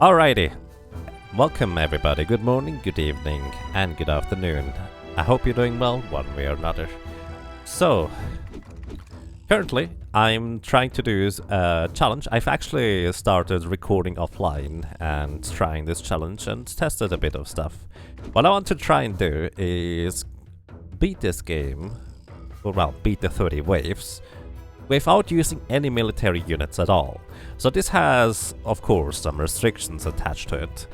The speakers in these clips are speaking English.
Alrighty, welcome everybody. Good morning, good evening, and good afternoon. I hope you're doing well, one way or another. So, currently, I'm trying to do a challenge. I've actually started recording offline and trying this challenge and tested a bit of stuff. What I want to try and do is beat this game, or well, beat the 30 waves, without using any military units at all. So this has, of course, some restrictions attached to it.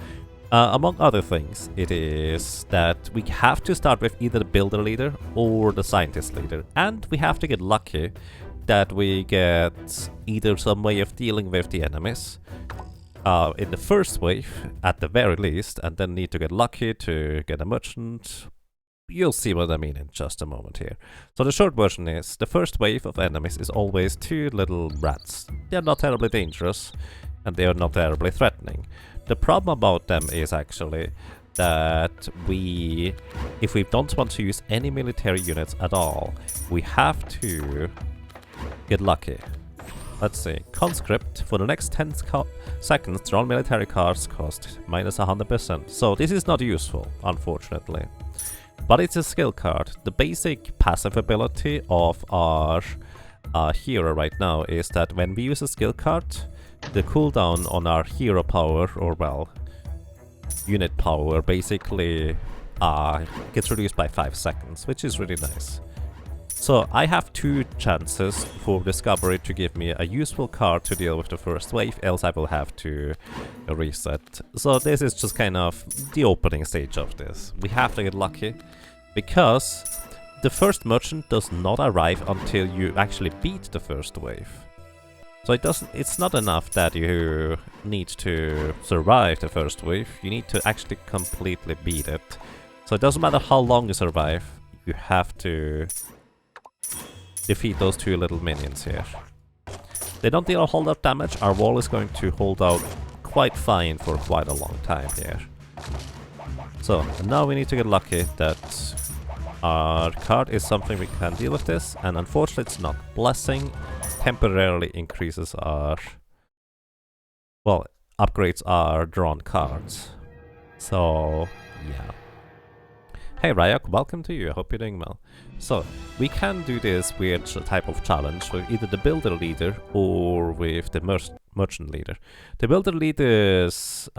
Among other things, it is that we have to start with either the builder leader or the scientist leader, and we have to get lucky that we get either some way of dealing with the enemies in the first wave, at the very least, and then need to get lucky to get a merchant. You'll see what I mean in just a moment here. So the short version is, the first wave of enemies is always two little rats. They're not terribly dangerous, and they are not terribly threatening. The problem about them is actually that if we don't want to use any military units at all, we have to get lucky. Let's see, conscript, for the next 10 seconds, drawn military cards cost minus 100%. So this is not useful, unfortunately. But it's a skill card. The basic passive ability of our hero right now is that when we use a skill card, the cooldown on our hero power, or well, unit power, basically gets reduced by 5 seconds, which is really nice. So I have 2 chances for Discovery to give me a useful card to deal with the first wave, else I will have to reset. So this is just kind of the opening stage of this. We have to get lucky, because the first merchant does not arrive until you actually beat the first wave. So it's not enough that you need to survive the first wave, you need to actually completely beat it. So it doesn't matter how long you survive, you have to defeat those 2 little minions here. They don't deal a whole lot of damage. Our wall is going to hold out quite fine for quite a long time here. So now we need to get lucky that our card is something we can deal with this, and unfortunately it's not. Blessing temporarily increases our, well, upgrades our drawn cards. So yeah. Hey Ryak, welcome to you, I hope you're doing well. So, we can do this weird type of challenge with either the builder leader or with the merchant leader. The builder leader's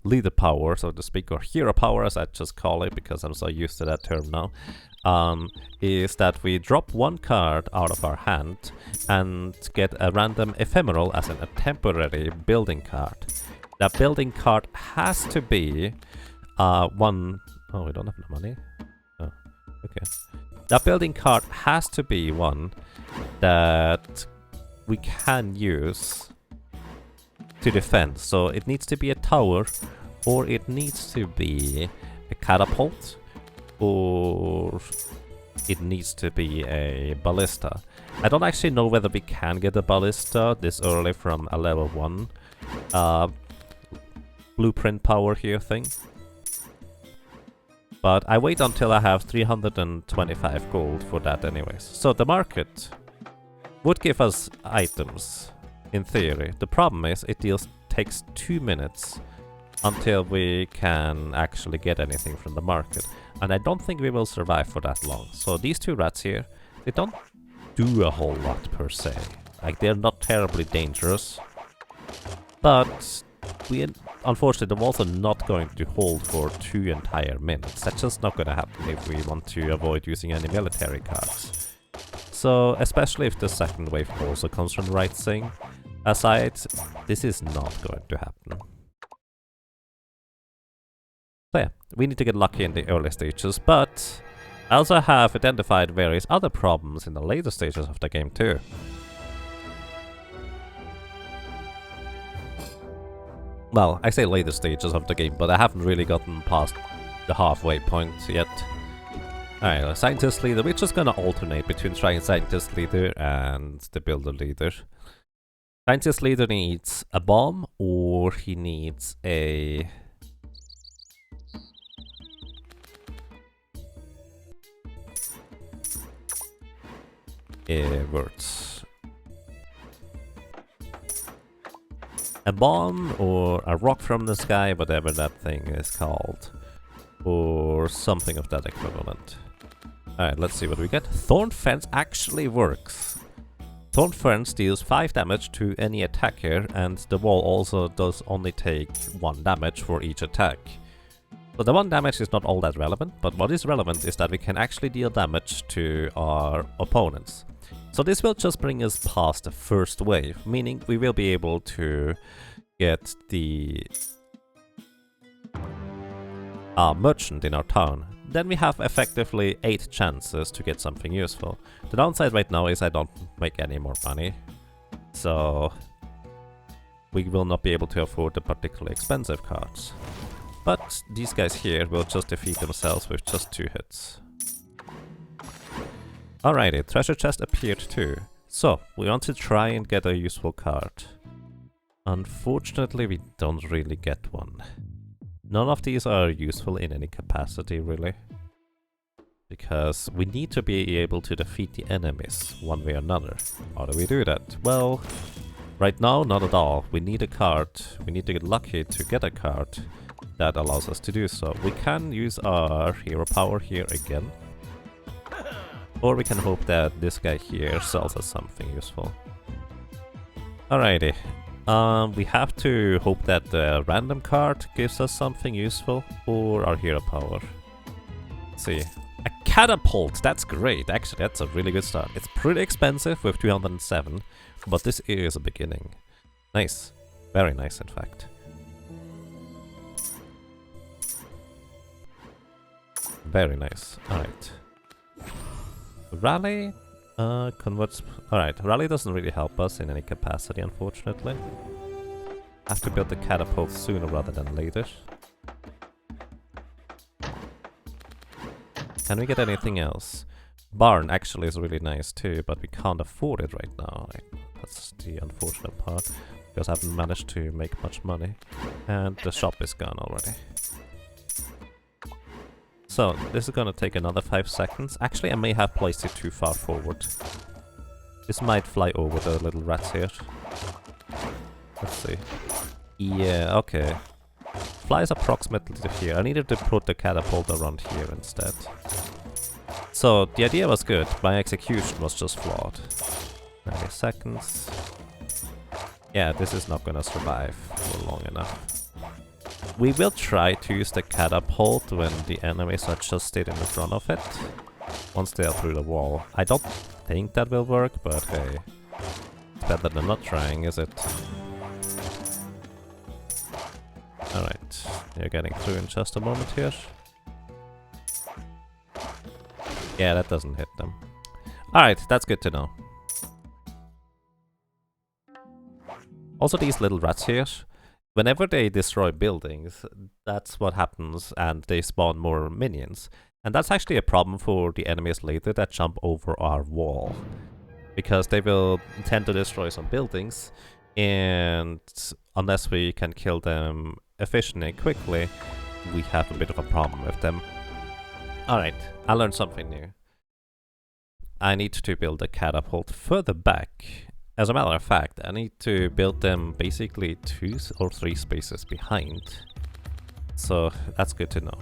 leader power, so to speak, or hero power as I just call it because I'm so used to that term now, is that we drop 1 card out of our hand and get a random ephemeral, as in a temporary building card. That building card has to be one... Oh, we don't have enough money? Oh, okay. That building card has to be one that we can use to defend. So it needs to be a tower, or it needs to be a catapult, or it needs to be a ballista. I don't actually know whether we can get a ballista this early from a level 1 blueprint power here thing. But I wait until I have 325 gold for that anyways. So the market would give us items, in theory. The problem is it takes 2 minutes until we can actually get anything from the market. And I don't think we will survive for that long. So these 2 rats here, they don't do a whole lot per se. Like, they're not terribly dangerous. But unfortunately, the walls are not going to hold for 2 entire minutes. That's just not going to happen if we want to avoid using any military cards. So, especially if the second wave also comes from the right thing aside, this is not going to happen. So yeah, we need to get lucky in the early stages, but I also have identified various other problems in the later stages of the game too. Well, I say later stages of the game, but I haven't really gotten past the halfway point yet. Alright, scientist leader, we're just gonna alternate between trying scientist leader and the builder leader. Scientist leader needs a bomb, or he needs a... words. a bomb or a rock from the sky, whatever that thing is called. Or something of that equivalent. Alright, let's see what we get. Thorn Fence actually works. Thorn Fence deals 5 damage to any attacker, and the wall also does only take 1 damage for each attack. So the 1 damage is not all that relevant, but what is relevant is that we can actually deal damage to our opponents. So this will just bring us past the first wave, meaning we will be able to get the merchant in our town. Then we have effectively 8 chances to get something useful. The downside right now is I don't make any more money, so we will not be able to afford the particularly expensive cards. But these guys here will just defeat themselves with just 2 hits. Alrighty, treasure chest appeared too. So, we want to try and get a useful card. Unfortunately, we don't really get one. None of these are useful in any capacity, really. Because we need to be able to defeat the enemies, one way or another. How do we do that? Well, right now, not at all. We need a card. We need to get lucky to get a card that allows us to do so. We can use our hero power here again. Or we can hope that this guy here sells us something useful. Alrighty. We have to hope that the random card gives us something useful, or our hero power. Let's see. A catapult! That's great. Actually, that's a really good start. It's pretty expensive with 207, but this is a beginning. Nice. Very nice, in fact. Very nice. Alright. Rally converts... Alright, Rally doesn't really help us in any capacity, unfortunately. Have to build the catapult sooner rather than later. Can we get anything else? Barn actually is really nice too, but we can't afford it right now. That's the unfortunate part, because I haven't managed to make much money. And the shop is gone already. So, this is gonna take another 5 seconds. Actually, I may have placed it too far forward. This might fly over the little rats here. Let's see. Yeah, okay. Flies approximately to here. I needed to put the catapult around here instead. So, the idea was good. My execution was just flawed. 90 seconds. Yeah, this is not gonna survive for long enough. We will try to use the catapult when the enemies are just sitting in front of it. Once they are through the wall. I don't think that will work, but hey. It's better than not trying, is it? Alright, you're getting through in just a moment here. Yeah, that doesn't hit them. Alright, that's good to know. Also these little rats here. Whenever they destroy buildings, that's what happens, and they spawn more minions. And that's actually a problem for the enemies later that jump over our wall. Because they will tend to destroy some buildings, and unless we can kill them efficiently and quickly, we have a bit of a problem with them. Alright, I learned something new. I need to build a catapult further back. As a matter of fact, I need to build them basically 2 or 3 spaces behind. So that's good to know.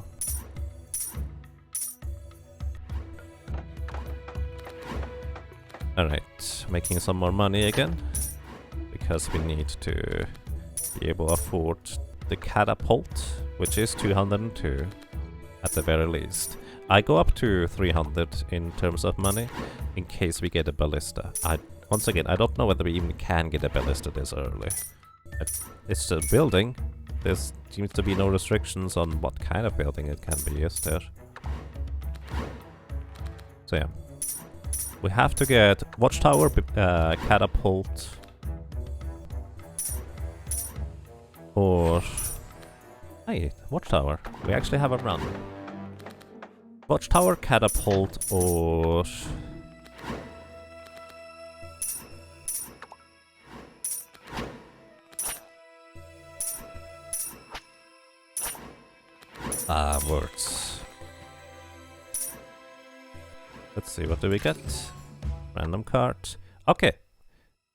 Alright, making some more money again. Because we need to be able to afford the catapult, which is 202 at the very least. I go up to 300 in terms of money in case we get a ballista. Once again, I don't know whether we even can get a ballista this early. It's a building. There seems to be no restrictions on what kind of building it can be used there. So yeah. We have to get watchtower, catapult, or... Hey, watchtower. We actually have a run. Watchtower, catapult, or... words. Let's see, what do we get? Random card. Okay.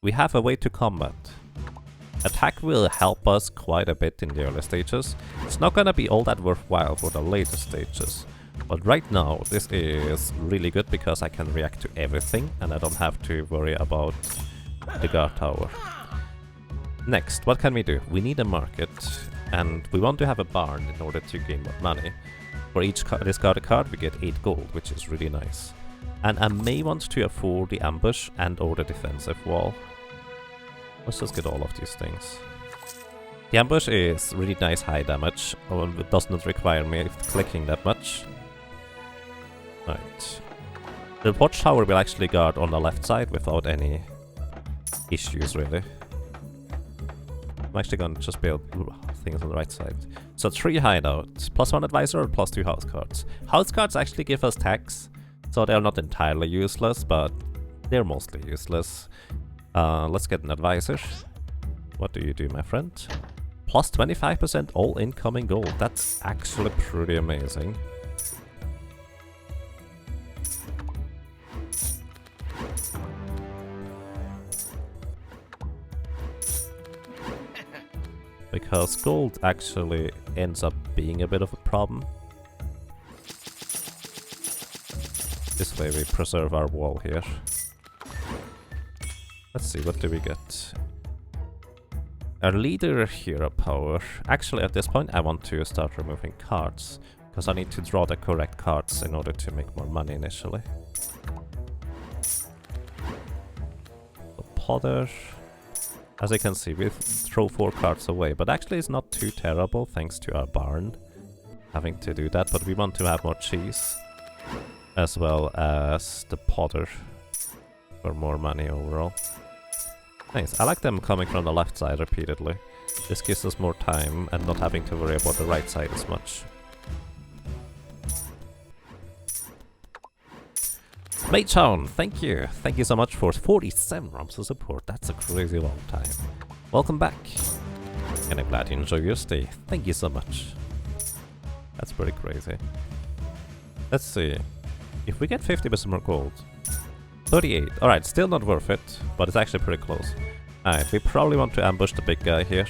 We have a way to combat. Attack will help us quite a bit in the early stages. It's not gonna be all that worthwhile for the later stages. But right now, this is really good because I can react to everything and I don't have to worry about the guard tower. Next, what can we do? We need a market and we want to have a barn in order to gain more money. For each discarded card we get 8 gold, which is really nice. And I may want to afford the ambush and or the defensive wall. Let's just get all of these things. The ambush is really nice high damage, it does not require me clicking that much. Right. The watchtower will actually guard on the left side without any issues really. I'm actually gonna just build things on the right side. So 3 hideouts, +1 advisor, +2 house cards. House cards actually give us tax, so they're not entirely useless, but they're mostly useless. Let's get an advisor. What do you do, my friend? Plus 25% all incoming gold. That's actually pretty amazing. Because gold actually ends up being a bit of a problem. This way we preserve our wall here. Let's see, what do we get? Our leader hero power. Actually, at this point, I want to start removing cards. Because I need to draw the correct cards in order to make more money initially. So Potter. As you can see, we throw 4 cards away. But actually, it's not too terrible thanks to our barn having to do that. But we want to have more cheese. As well as the Potter. For more money overall. Nice, I like them coming from the left side repeatedly. This gives us more time and not having to worry about the right side as much. Maytown, thank you! Thank you so much for 47 ROMs of support, that's a crazy long time. Welcome back! And I'm glad you enjoy your stay, thank you so much. That's pretty crazy. Let's see, if we get 50% more gold, 38. Alright, still not worth it, but it's actually pretty close. Alright, we probably want to ambush the big guy here.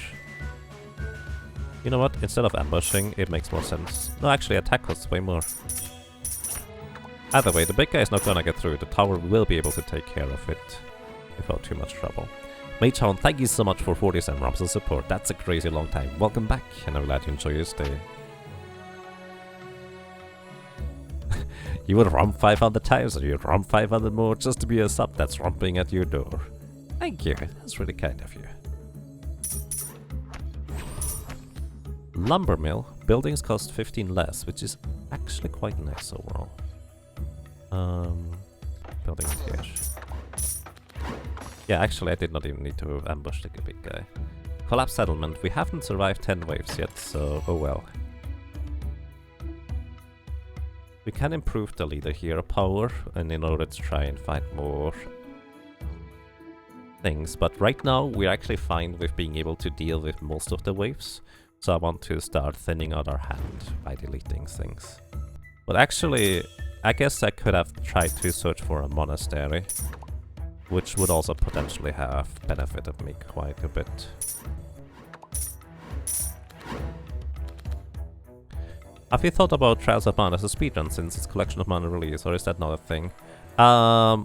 You know what? Instead of ambushing, it makes more sense. No, actually, attack costs way more. Either way, the big guy is not gonna get through. The tower will be able to take care of it without too much trouble. Maytown, thank you so much for 47 ROMs of support. That's a crazy long time. Welcome back, and I'm glad you enjoy your stay. You would romp 500 times and you'd romp 500 more just to be a sub that's romping at your door. Thank you, that's really kind of you. Lumber mill. Buildings cost 15 less, which is actually quite nice overall. Buildings here. Yeah, actually I did not even need to ambush the big guy. Collapse settlement. We haven't survived 10 waves yet, so oh well. We can improve the leader hero power and in order to try and find more things, but right now we're actually fine with being able to deal with most of the waves, so I want to start thinning out our hand by deleting things. But actually, I guess I could have tried to search for a monastery, which would also potentially have benefited me quite a bit. Have you thought about Trials of Mana as a speedrun since its collection of mana release, or is that not a thing? I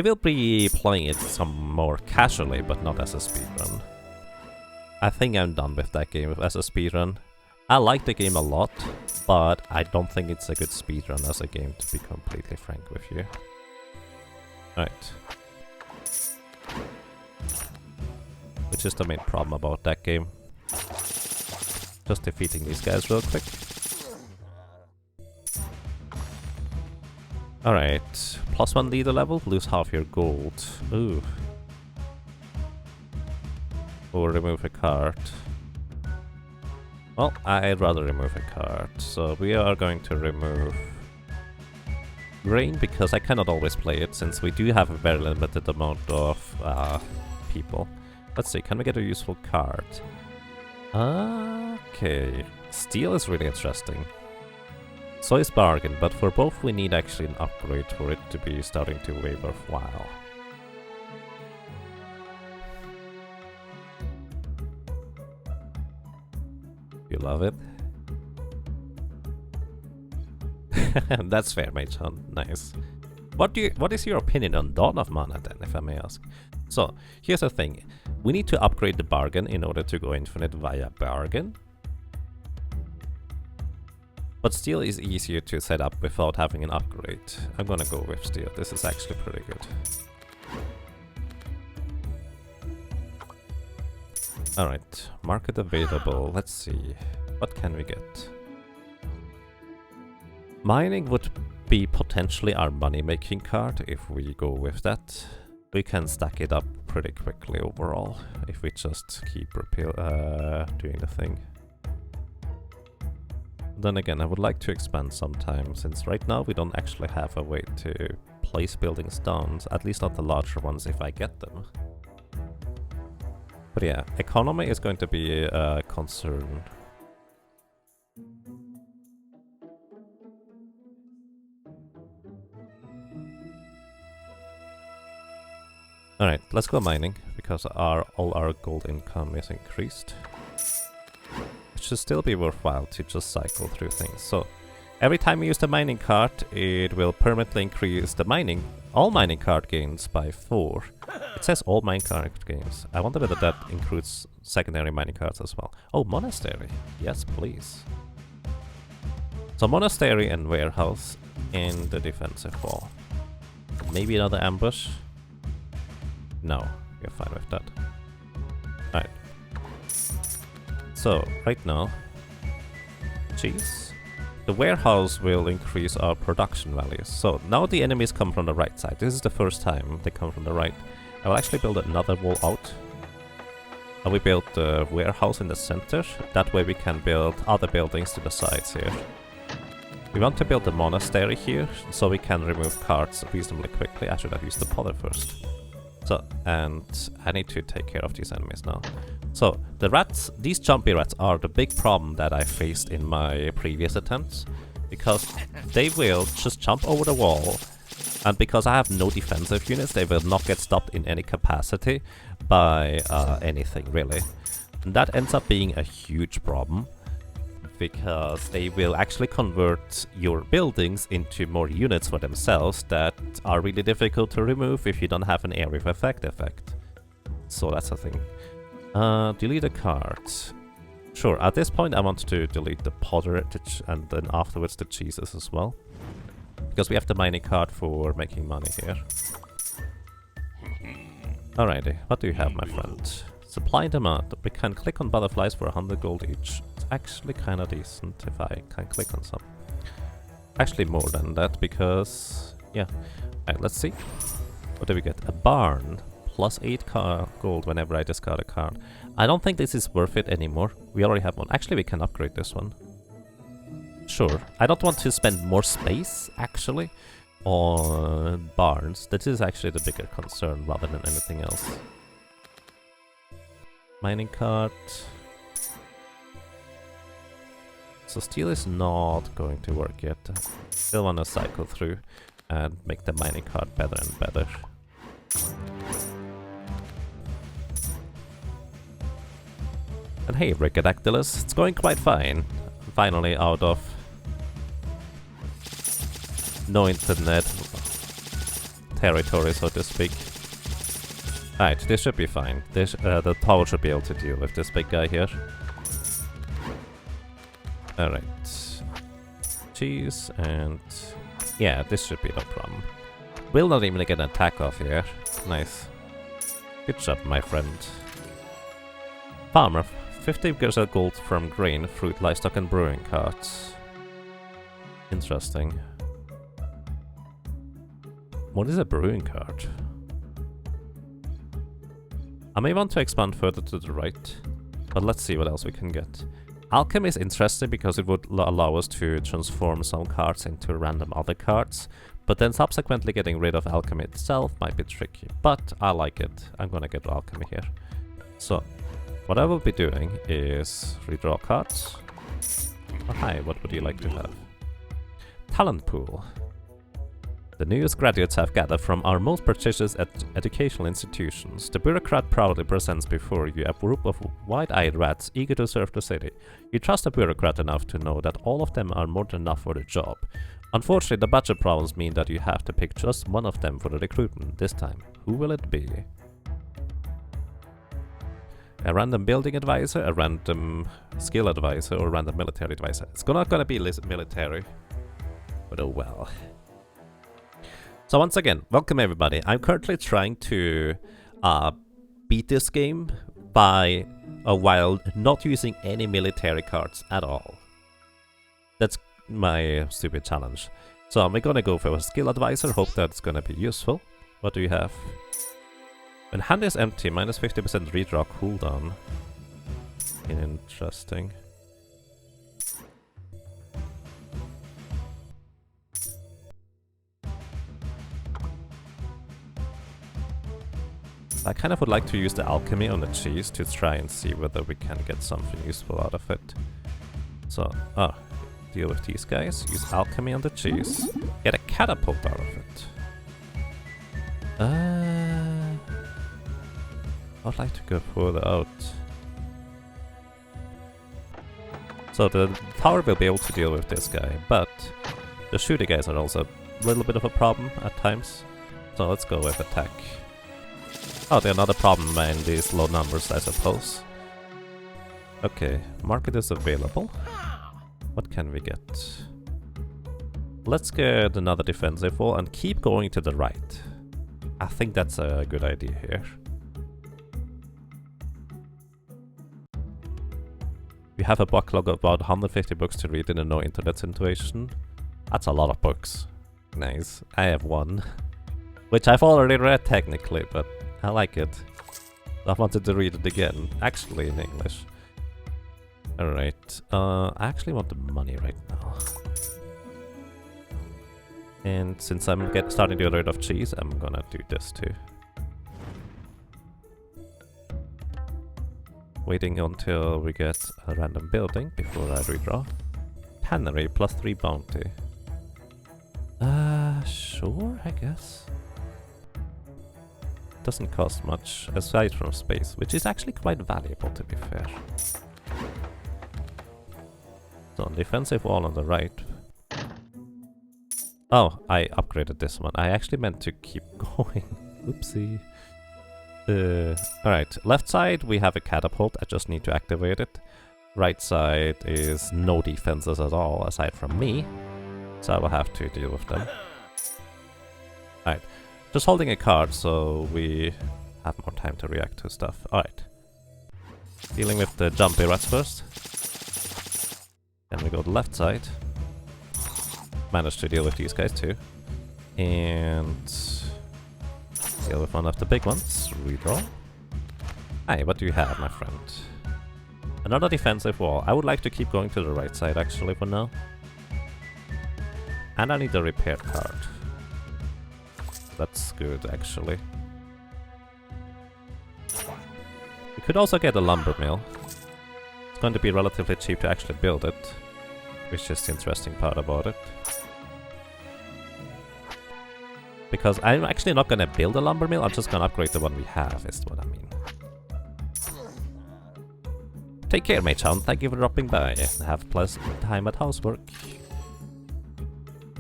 will be playing it some more casually, but not as a speedrun. I think I'm done with that game as a speedrun. I like the game a lot, but I don't think it's a good speedrun as a game, to be completely frank with you. Right. Which is the main problem about that game. Just defeating these guys real quick. Alright, +1 leader level, lose half your gold. Ooh. Or remove a card. Well, I'd rather remove a card. So we are going to remove Grain, because I cannot always play it, since we do have a very limited amount of people. Let's see, can we get a useful card? Okay, Steel is really interesting. So is Bargain, but for both we need actually an upgrade for it to be starting to be worthwhile. You love it? That's fair, Mage-Hun. Nice. What is your opinion on Dawn of Mana then, if I may ask? So, here's the thing. We need to upgrade the bargain in order to go infinite via bargain. But steel is easier to set up without having an upgrade. I'm gonna go with steel. This is actually pretty good. Alright, market available. Let's see. What can we get? Mining would be potentially our money-making card if we go with that. We can stack it up pretty quickly overall if we just keep doing the thing. Then again, I would like to expand sometime, since right now we don't actually have a way to place building stones, at least not the larger ones if I get them. But yeah, economy is going to be a concern. Alright, let's go mining, because all our gold income is increased. It should still be worthwhile to just cycle through things. So, every time you use the mining card, it will permanently increase the all mining card gains by 4. It says all mining card gains. I wonder whether that includes secondary mining cards as well. Oh, monastery. Yes, please. So monastery and warehouse in the defensive wall. Maybe another ambush. No, we're fine with that. Alright. So, right now, the warehouse will increase our production values. So, now the enemies come from the right side. This is the first time they come from the right. I will actually build another wall out. And we build the warehouse in the center. That way we can build other buildings to the sides here. We want to build the monastery here, so we can remove cards reasonably quickly. I should have used the podder first. So, and I need to take care of these enemies now. So, the rats, these jumpy rats are the big problem that I faced in my previous attempts. Because they will just jump over the wall, and because I have no defensive units, they will not get stopped in any capacity by anything, really. And that ends up being a huge problem, because they will actually convert your buildings into more units for themselves that are really difficult to remove if you don't have an area of effect. So that's the thing. Delete a card. Sure, at this point I want to delete the podder and then afterwards the cheeses as well. Because we have the mining card for making money here. Alrighty, what do you have, my friend? Supply and demand. We can click on butterflies for 100 gold each. It's actually kind of decent if I can click on some. Actually more than that, because... yeah. Alright, let's see. What do we get? A barn. Plus 8 gold whenever I discard a card. I don't think this is worth it anymore. We already have one. Actually, we can upgrade this one. Sure. I don't want to spend more space, actually, on barns. That is actually the bigger concern rather than anything else. Mining cart. So steel is not going to work yet. Still want to cycle through and make the mining cart better and better. And hey, Ricadactylus, it's going quite fine. Finally out of no internet territory, so to speak. Alright, this should be fine. This, the tower should be able to deal with this big guy here. Alright. Cheese and... yeah, this should be no problem. Will not even get an attack off here. Nice. Good job, my friend. Farmer. 50% gold from grain, fruit, livestock and brewing carts. Interesting. What is a brewing cart? I may want to expand further to the right, but let's see what else we can get. Alchemy is interesting because it would allow us to transform some cards into random other cards, but then subsequently getting rid of alchemy itself might be tricky, but I like it. I'm gonna get alchemy here. So, what I will be doing is redraw cards. Oh, hi, what would you like to have? Talent pool. The newest graduates have gathered from our most prestigious educational institutions. The bureaucrat proudly presents before you a group of wide-eyed rats eager to serve the city. You trust a bureaucrat enough to know that all of them are more than enough for the job. Unfortunately, the budget problems mean that you have to pick just one of them for the recruitment this time. Who will it be? A random building advisor, a random skill advisor, or a random military advisor? It's not gonna be military, but oh well. So once again, welcome everybody. I'm currently trying to beat this game by while not using any military cards at all. That's my stupid challenge. So we're gonna go for a skill advisor, hope that's gonna be useful. What do you have? When hand is empty, minus 50% redraw cooldown. Interesting. I kind of would like to use the alchemy on the cheese to try and see whether we can get something useful out of it. So, deal with these guys, use alchemy on the cheese, get a catapult out of it. I'd like to go further out. So the tower will be able to deal with this guy, but the shooty guys are also a little bit of a problem at times. So let's go with attack. Oh, they're not a problem in these low numbers, I suppose. Okay, market is available. What can we get? Let's get another defensive wall and keep going to the right. I think that's a good idea here. We have a backlog of about 150 books to read in a no internet situation. That's a lot of books. Nice. I have one. Which I've already read technically, but I like it. I wanted to read it again, actually in English. Alright, I actually want the money right now. And since I'm starting to get rid of cheese, I'm gonna do this too. Waiting until we get a random building before I redraw. Tannery, plus 3 bounty. Sure, I guess. Doesn't cost much, aside from space, which is actually quite valuable to be fair. So, defensive wall on the right. Oh, I upgraded this one. I actually meant to keep going. Oopsie. Alright, left side we have a catapult, I just need to activate it. Right side is no defenses at all, aside from me. So I will have to deal with them. Alright, just holding a card so we have more time to react to stuff. Alright. Dealing with the jumpy rats first. Then we go to the left side. Managed to deal with these guys too. And deal with one of the big ones. Redraw. Hi, what do you have, my friend? Another defensive wall. I would like to keep going to the right side actually for now. And I need a repair card. That's good actually. We could also get a lumber mill. It's going to be relatively cheap to actually build it, which is the interesting part about it. Because I'm actually not gonna build a lumber mill, I'm just gonna upgrade the one we have, is what I mean. Take care, mate Sean, thank you for dropping by. Have a pleasant time at housework.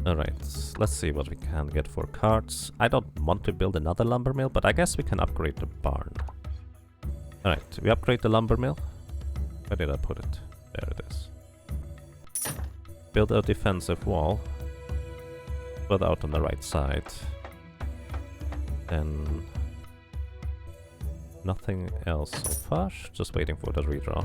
Alright, let's see what we can get for cards. I don't want to build another lumber mill, but I guess we can upgrade the barn. Alright, we upgrade the lumber mill. Where did I put it? There it is. Build a defensive wall. Put out on the right side. Then nothing else so far. Just waiting for the redraw.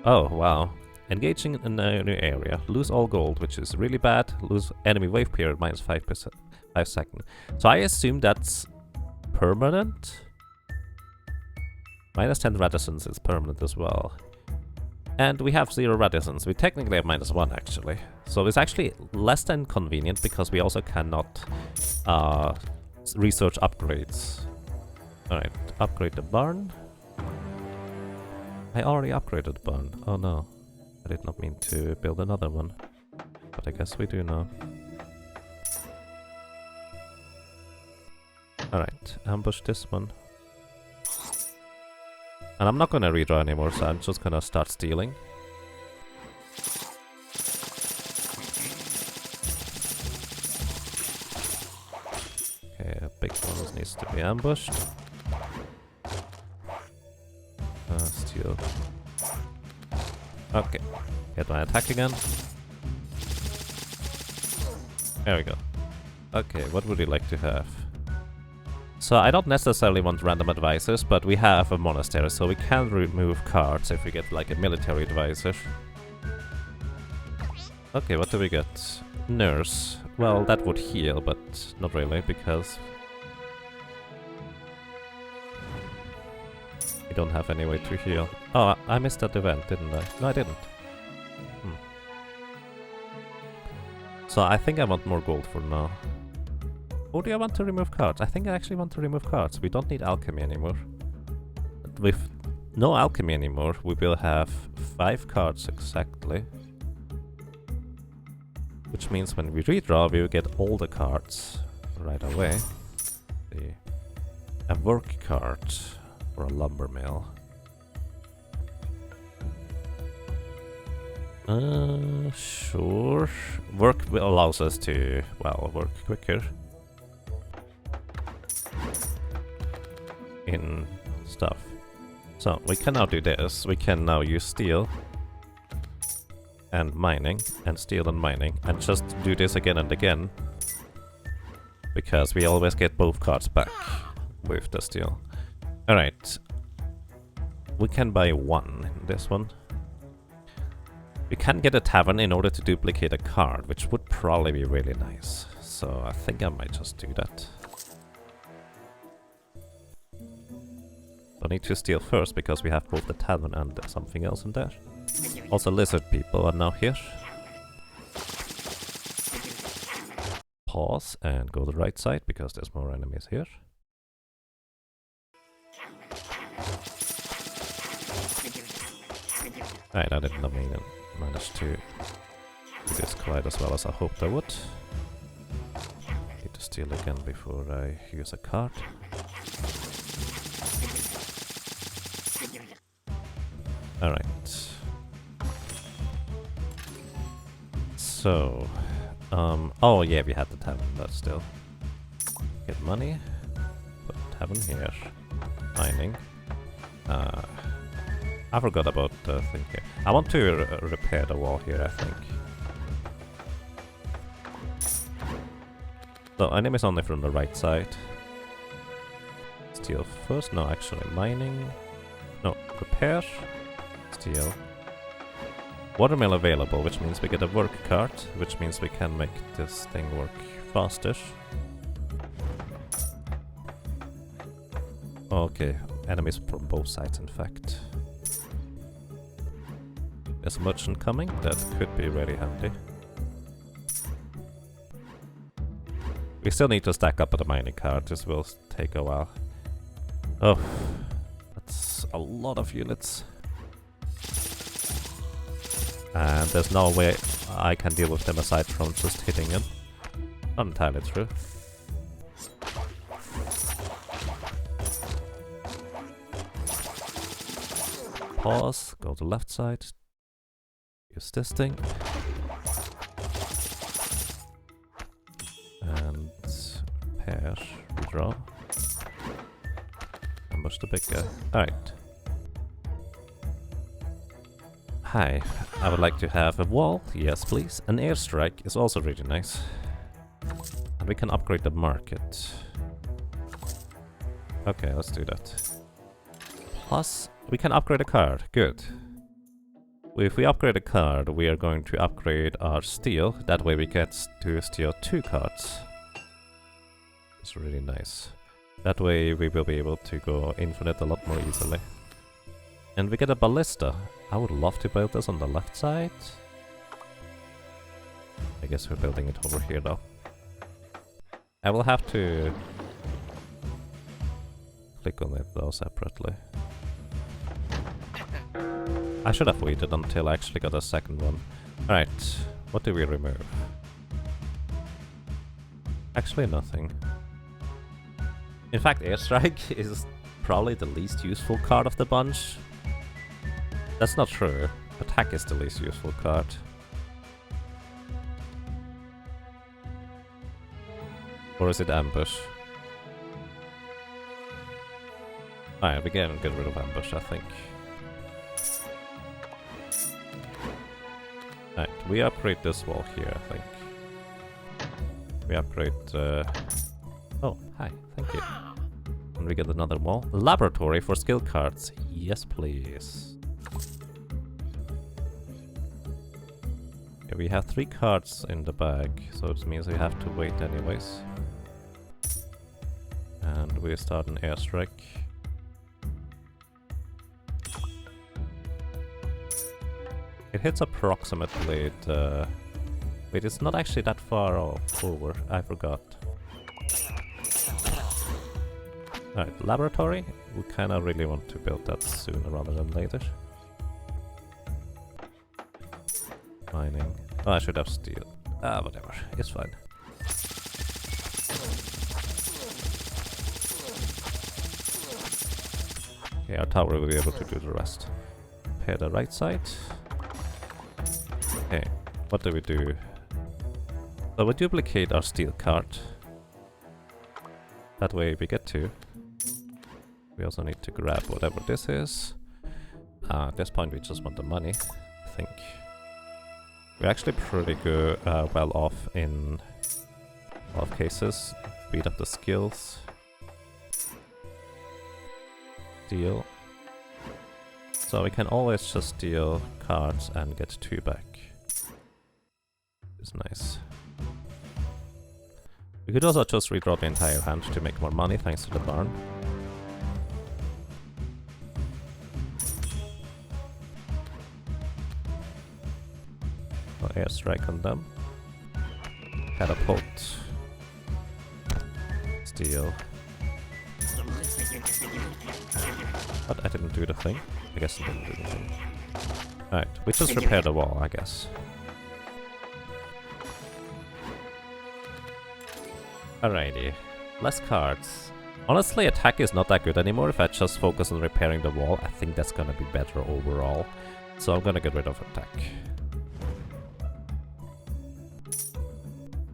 Oh wow. Engaging in a new area. Lose all gold, which is really bad. Lose enemy wave period minus 5%. 5 seconds. So I assume that's permanent. Minus 10 reticence is permanent as well. And we have 0 reticence. We technically have minus 1 actually. So it's actually less than convenient because we also cannot research upgrades. Alright, upgrade the barn. I already upgraded the barn. Oh no. I did not mean to build another one. But I guess we do now. Alright, ambush this one. And I'm not gonna redraw anymore, so I'm just gonna start stealing. Okay, a big one needs to be ambushed. Steal. Okay, get my attack again. There we go. Okay, what would you like to have? So I don't necessarily want random advisors, but we have a monastery, so we can remove cards if we get like a military advisor. Okay, what do we get? Nurse. Well, that would heal, but not really, because we don't have any way to heal. Oh, I missed that event, didn't I? No, I didn't. So I think I want more gold for now. Or do I want to remove cards? I think I actually want to remove cards. We don't need alchemy anymore. With no alchemy anymore, we will have 5 cards exactly. Which means when we redraw, we will get all the cards right away. A work card or a lumber mill. Sure. Work allows us to, well, work quicker in stuff. So we can now do this. We can now use steel and mining and steel and mining and just do this again and again, because we always get both cards back with the steel. Alright. We can buy 1 in this one. We can get a tavern in order to duplicate a card, which would probably be really nice. So I think I might just do that. I need to steal first because we have both the tavern and something else in there. Also lizard people are now here. Pause and go to the right side because there's more enemies here. Right, I didn't manage to do this quite as well as I hoped I would. Need to steal again before I use a card. Alright. So, oh yeah, we had the tavern, but still. Get money. Put tavern here. Mining. I forgot about the thing here. I want to repair the wall here, I think. So, enemies only from the right side. Steal first. No, actually, mining. No, repair. Steal. Watermill available, which means we get a work card, which means we can make this thing work faster. Okay, enemies from both sides, in fact. There's a merchant coming, that could be very handy. We still need to stack up the mining card, this will take a while. Oh, that's a lot of units. And there's no way I can deal with them aside from just hitting them. Not entirely true. Pause, go to left side. Use this thing. And repair, redraw. Ambush the big guy. Alright. Hi, I would like to have a wall. Yes, please. An airstrike is also really nice. And we can upgrade the market. Okay, let's do that. Plus, we can upgrade a card. Good. If we upgrade a card, we are going to upgrade our steel. That way we get to steal 2 cards. It's really nice. That way we will be able to go infinite a lot more easily. And we get a ballista. I would love to build this on the left side. I guess we're building it over here though. I will have to click on it though separately. I should have waited until I actually got a second one. Alright, what do we remove? Actually nothing. In fact, Airstrike is probably the least useful card of the bunch. That's not true. Attack is the least useful card. Or is it Ambush? Alright, we can get rid of Ambush, I think. Alright, we upgrade this wall here, I think. We upgrade... Oh, hi, thank you. And we get another wall. Laboratory for skill cards. Yes, please. Okay, we have 3 cards in the bag, so it means we have to wait anyways. And we start an airstrike. It hits approximately the... Wait, it's not actually that far over. I forgot. Alright, laboratory. We kinda really want to build that sooner rather than later. Mining. Oh, I should have steel. Ah, whatever. It's fine. Okay, our tower will be able to do the rest. Repair the right side. Okay, what do we do? So we duplicate our steel card. That way we get 2. We also need to grab whatever this is. At this point we just want the money, I think. We're actually pretty good, well off in a lot of cases. Speed up the skills. Steal. So we can always just steal cards and get 2 back. It's nice. We could also just redraw the entire hand to make more money thanks to the barn. Airstrike on them. Catapult. Steal. But I didn't do the thing. I guess I didn't do the thing. Alright, we just repair the wall, I guess. Alrighty. Less cards. Honestly, attack is not that good anymore. If I just focus on repairing the wall, I think that's gonna be better overall. So I'm gonna get rid of attack.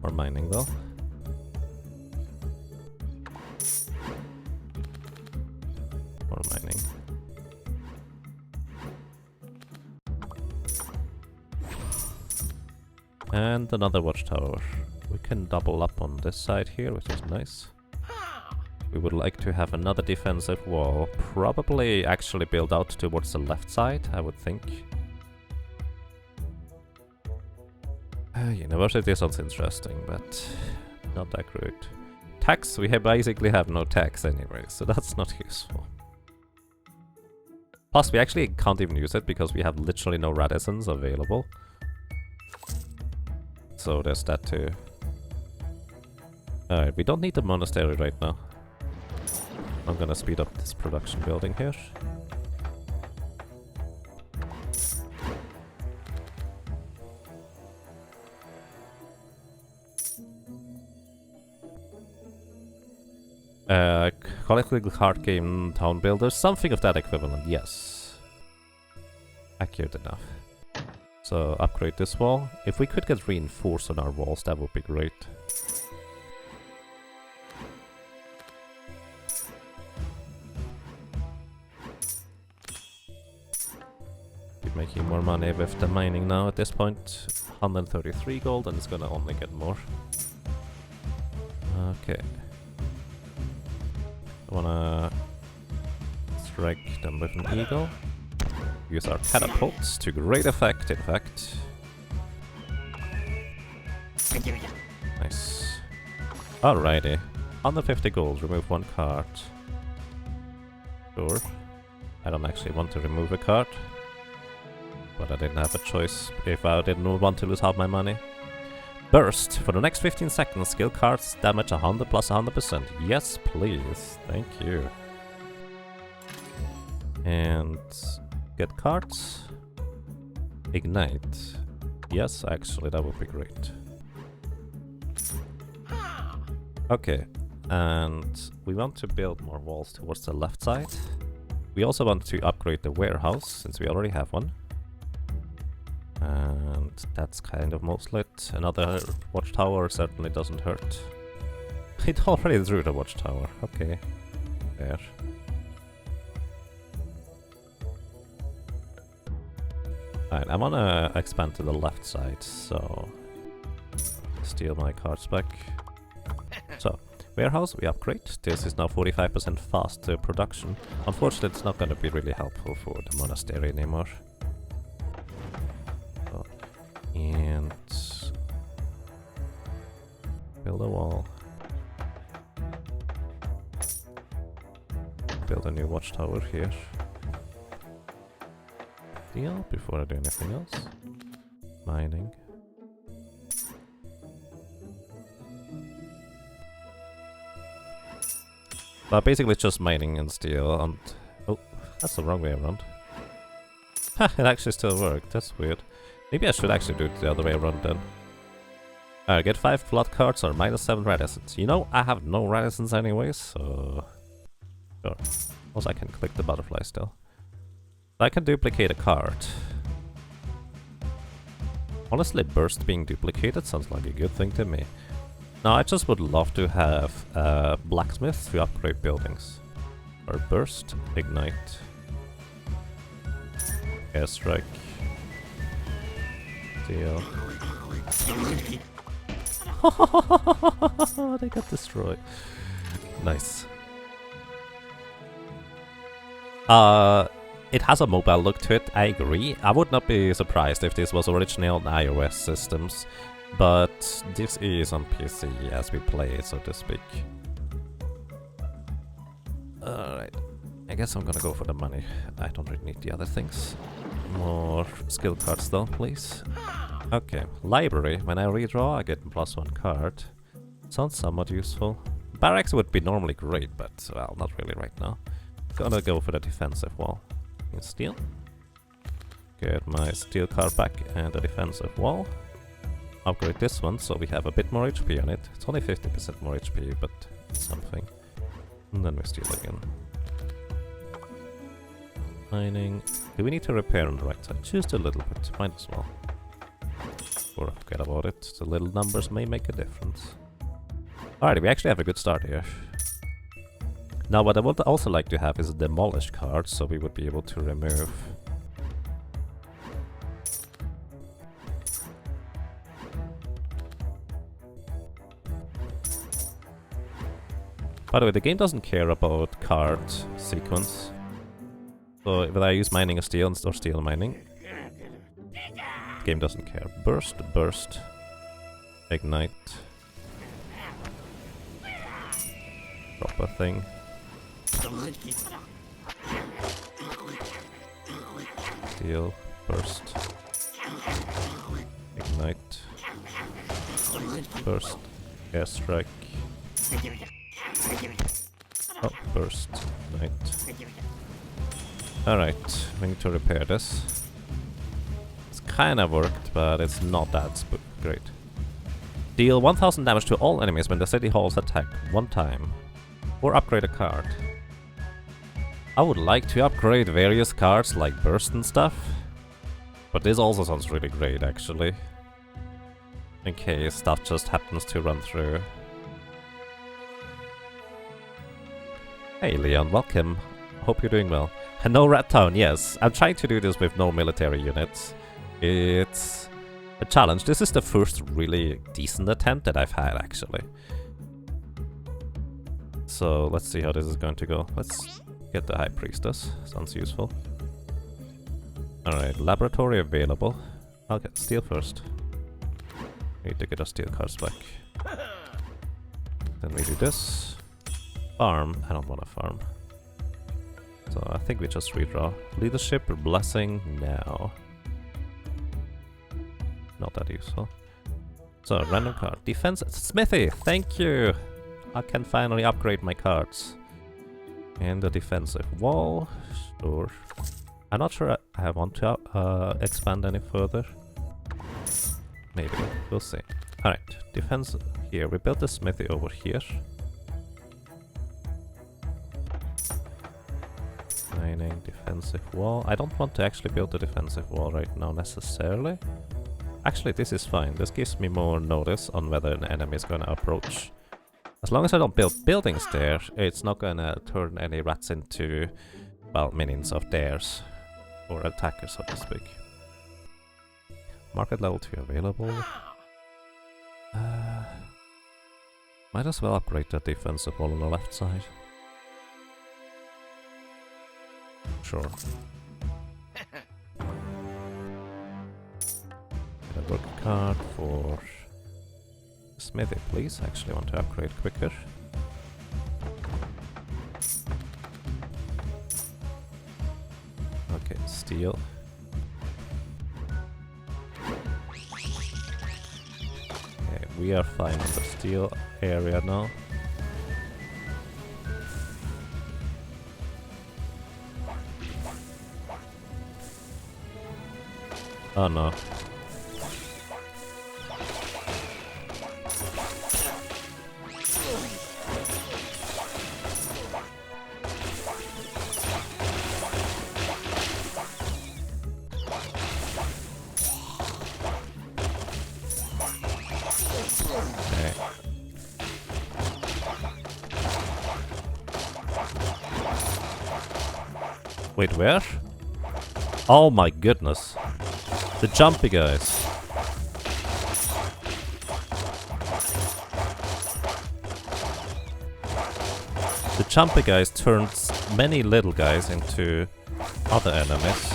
Or mining though. Or mining. And another watchtower. We can double up on this side here, which is nice. We would like to have another defensive wall. Probably actually build out towards the left side, I would think. University sounds interesting, but not that great. Tax, we basically have no tax anyway, so that's not useful. Plus, we actually can't even use it because we have literally no radisons available. So there's that too. Alright, we don't need the monastery right now. I'm gonna speed up this production building here. Collectible card game town builders, something of that equivalent, yes. Accurate enough. So upgrade this wall. If we could get reinforced on our walls, that would be great. Keep making more money with the mining now at this point. 133 gold, and it's gonna only get more. Okay. I wanna strike them with an eagle. Use our catapults to great effect, in fact. Nice. Alrighty. 150 gold, remove 1 card. Sure. I don't actually want to remove a card. But I didn't have a choice if I didn't want to lose half my money. Burst. For the next 15 seconds, skill cards damage 100 plus 100%. Yes, please. Thank you. And get cards. Ignite. Yes, actually, that would be great. Okay. And we want to build more walls towards the left side. We also want to upgrade the warehouse, since we already have one. And that's kind of mostly it. Another watchtower certainly doesn't hurt. It already drew the watchtower. Okay. There. Alright, I wanna expand to the left side, so... steal my cards back. So, warehouse, we upgrade. This is now 45% faster production. Unfortunately, it's not gonna be really helpful for the monastery anymore. So, and... build a wall. Build a new watchtower here. Deal before I do anything else. Mining. But basically just mining and steel and... oh, that's the wrong way around. Ha, it actually still worked, that's weird. Maybe I should actually do it the other way around then. Alright, get 5 blood cards or minus 7 reticence. You know, I have no reticence anyways, so... sure. Also I can click the butterfly still. I can duplicate a card. Honestly, burst being duplicated sounds like a good thing to me. Now I just would love to have blacksmith to upgrade buildings. Or burst, ignite, airstrike, deal. They got destroyed. Nice. It has a mobile look to it, I agree. I would not be surprised if this was originally on iOS systems, but this is on PC as we play it, so to speak. Alright, I guess I'm gonna go for the money. I don't really need the other things. More skill cards though, please. Okay, library. When I redraw, I get +1 card. Sounds somewhat useful. Barracks would be normally great, but, well, not really right now. Gonna go for the defensive wall. Steel. Get my steel card back and the defensive wall. Upgrade this one so we have a bit more HP on it. It's only 50% more HP, but it's something. And then we steal again. Mining. Do we need to repair on the right side? Just a little bit. Might as well. Or forget about it. The little numbers may make a difference. Alright, we actually have a good start here. Now what I would also like to have is a demolish card, so we would be able to remove... By the way, the game doesn't care about card sequence. So whether I use mining or steel mining, the game doesn't care. Burst, burst, ignite, drop a thing. Steel, burst, ignite, burst, airstrike. Oh, burst, ignite. Alright, we need to repair this. It's kinda worked, but it's not that great. Deal 1000 damage to all enemies when the city hall is attacked 1 time. Or upgrade a card. I would like to upgrade various cards like burst and stuff, but this also sounds really great actually. In case stuff just happens to run through. Hey Leon, welcome. Hope you're doing well. And no Rat Town, yes. I'm trying to do this with no military units. It's a challenge. This is the first really decent attempt that I've had actually. So let's see how this is going to go. Let's get the High Priestess. Sounds useful. Alright, laboratory available. I'll get steel first. Need to get our steel cards back. Then we do this. Farm. I don't want to farm. So I think we just redraw. Leadership or blessing now. Not that useful. So random card. Defense. Smithy! Thank you! I can finally upgrade my cards. And the defensive wall. Sure. I'm not sure I want to expand any further. Maybe. We'll see. Alright. Defense here. We built the smithy over here. Mining, defensive wall. I don't want to actually build a defensive wall right now necessarily. Actually, this is fine. This gives me more notice on whether an enemy is gonna approach. As long as I don't build buildings there, it's not gonna turn any rats into, well, minions of theirs. Or attackers, so to speak. Market level 2 available. Might as well upgrade that defensive wall on the left side. Sure. Get a work card for smithy, please. Actually, want to upgrade quicker. Okay, steel. Okay, we are fine in the steel area now. Oh no. Okay. Wait, where? Oh my goodness. The jumpy guys. The jumpy guys turned many little guys into other enemies.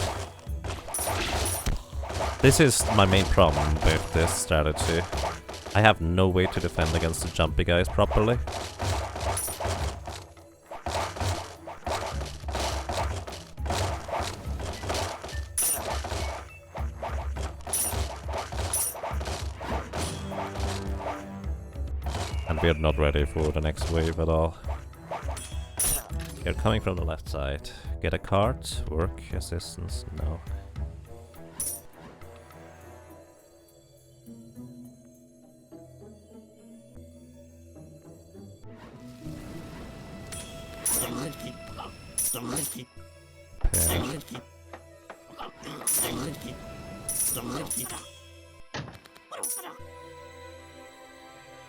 This is my main problem with this strategy. I have no way to defend against the jumpy guys properly. And we're not ready for the next wave at all. They're coming from the left side. Get a card, work, assistance, no.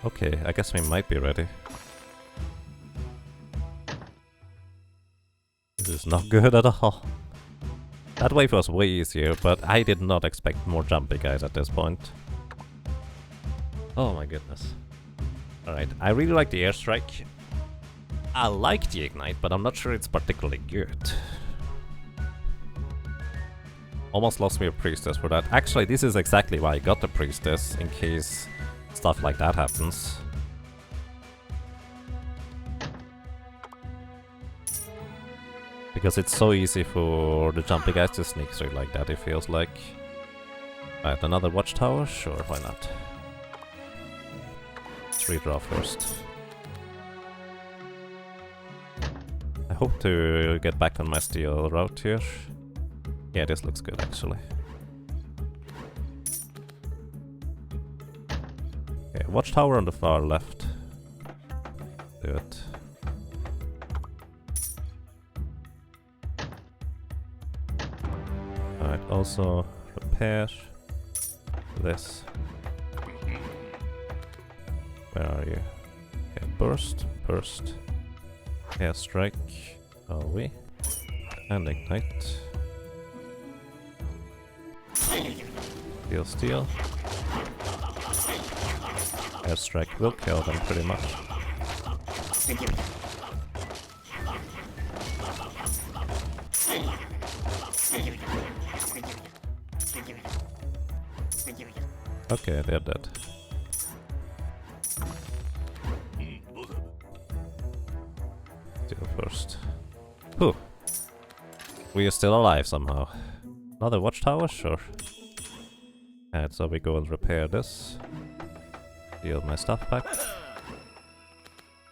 Okay, I guess we might be ready. This is not good at all. That wave was way easier, but I did not expect more jumpy guys at this point. Oh my goodness. Alright, I really like the airstrike. I like the ignite, but I'm not sure it's particularly good. Almost lost me a priestess for that. Actually, this is exactly why I got the priestess, in case stuff like that happens. Because it's so easy for the jumpy guys to sneak through like that, it feels like. Right, another watchtower? Sure, why not? Let's redraw first. I hope to get back on my steel route here. Yeah, this looks good actually. Okay, watchtower on the far left. Do it. Alright, also repair this. Where are you? Okay, burst, burst. Airstrike. Are we? And ignite. Steel, steel. Airstrike will kill them pretty much. Okay, they're dead. Steel first. Whew. We are still alive somehow. Another watchtower? Sure. And so we go and repair this. Steal my stuff back.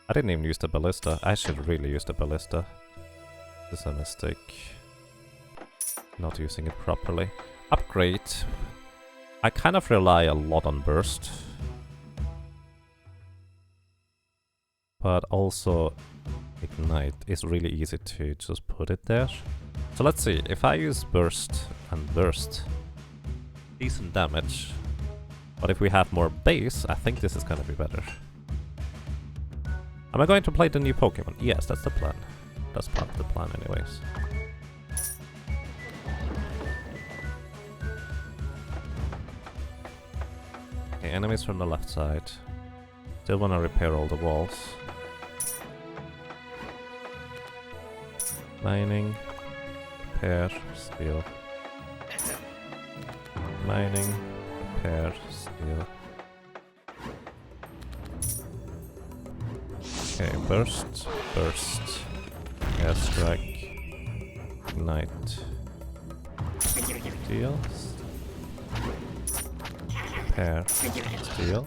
I didn't even use the ballista. I should really use the ballista. This is a mistake. Not using it properly. Upgrade. I kind of rely a lot on burst. But also ignite is really easy to just put it there. So let's see, if I use burst and burst, decent damage, but if we have more base, I think this is gonna be better. Am I going to play the new Pokemon? Yes, that's the plan. That's part of the plan anyways. Okay, enemies from the left side. Still wanna repair all the walls. Mining. Repair. Steal. Mining. Repair. Steal. Okay, burst. Burst. Airstrike. Ignite. Steal. Repair. Steal.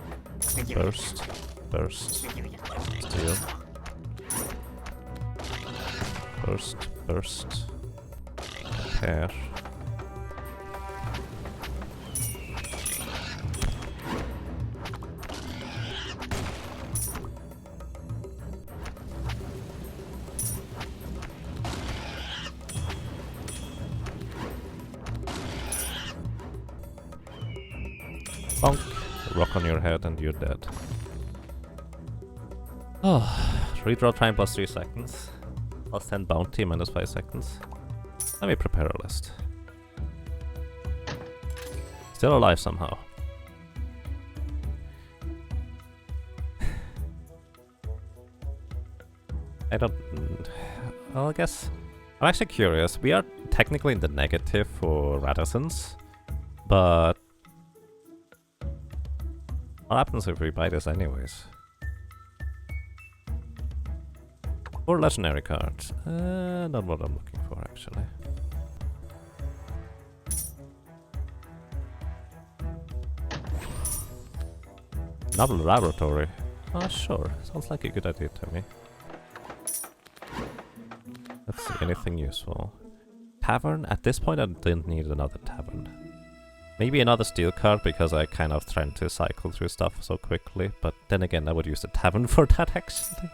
Burst. Burst. Steal. Burst. Burst. Repair. Bonk. Rock on your head and you're dead. Oh, redraw time plus 3 seconds. Plus 10 bounty minus 5 seconds. Let me prepare a list. Still alive somehow. I don't... Well, I guess... I'm actually curious. We are technically in the negative for Radissons, but... what happens if we buy this anyways? 4 legendary cards. Not what I'm looking for actually. Novel laboratory. Oh sure, sounds like a good idea to me. Let's see, anything useful. Tavern? At this point I didn't need another tavern. Maybe another steel card because I kind of trying to cycle through stuff so quickly, but then again I would use the tavern for that actually.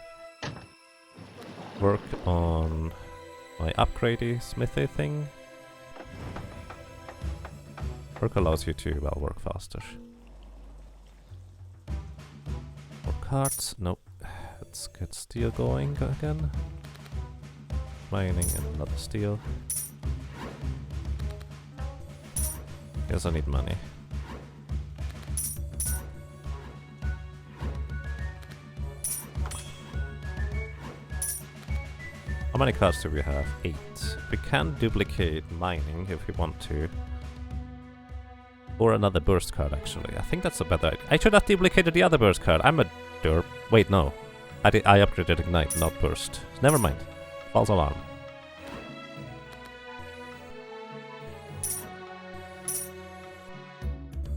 Work on my upgradey smithy thing. Work allows you to, well, work faster. More cards? Nope. Let's get steel going again. Mining and another steel. Guess I need money. How many cards do we have? 8. We can duplicate mining if we want to. Or another burst card actually. I think that's a better idea. I should have duplicated the other burst card. I'm a derp. Wait, no. I upgraded ignite, not burst. Never mind. False alarm.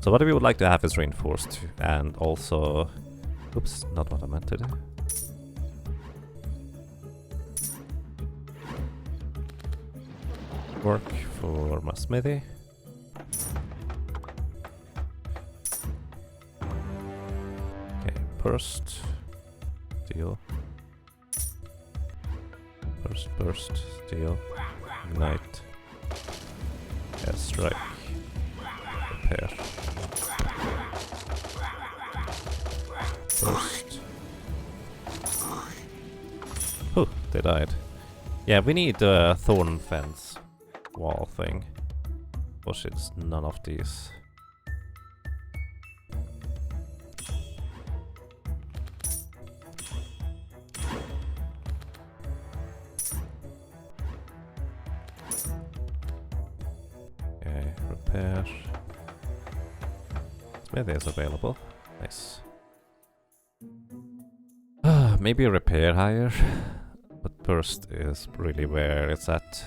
So what we would like to have is reinforced and also... Oops, not what I meant to do. Work for my smithy. Okay, burst. Steel. Burst, steel. Ignite. Airstrike. Repair. Burst. Oh, they died. Yeah, we need a thorn fence wall thing. Which it's none of these. Okay, repair. Smithy is available. Nice. Maybe a repair higher, but burst is really where it's at.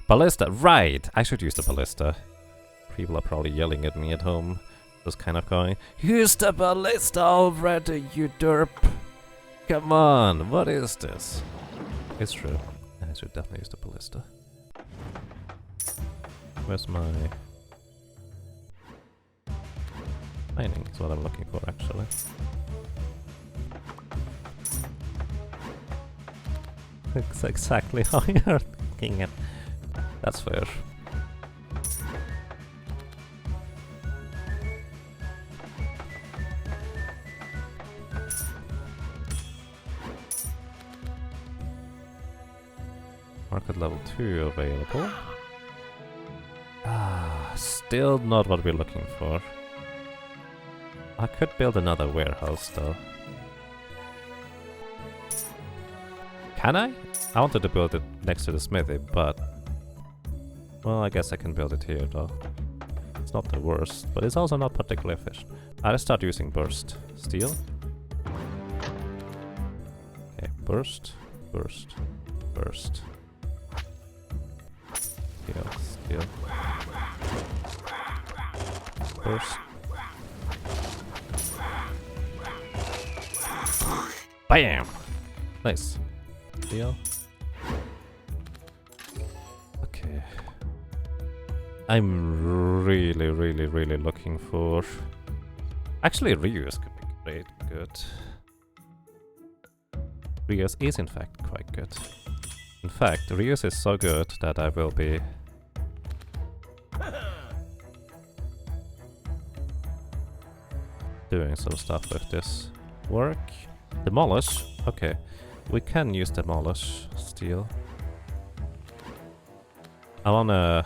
Ballista, right! I should use the ballista. People are probably yelling at me at home. Just kind of going, use the ballista already, you derp! Come on, what is this? It's true. I should definitely use the ballista. Where's my... mining is what I'm looking for, actually. That's exactly how you're thinking it. That's fair. Market level 2 available. Ah, still not what we're looking for. I could build another warehouse though. Can I? I wanted to build it next to the smithy, but... Well, I guess I can build it here though. It's not the worst, but it's also not particularly efficient. I'll start using burst. Steel. Okay, burst, burst, burst. Steel, steel. Burst. BAM! Nice. Steel. Okay. I'm really looking for... Actually, reuse could be great, good. Reuse is in fact quite good. In fact, reuse is so good that I will be... doing some stuff with this. Work. Demolish. Okay. We can use demolish steel. I wanna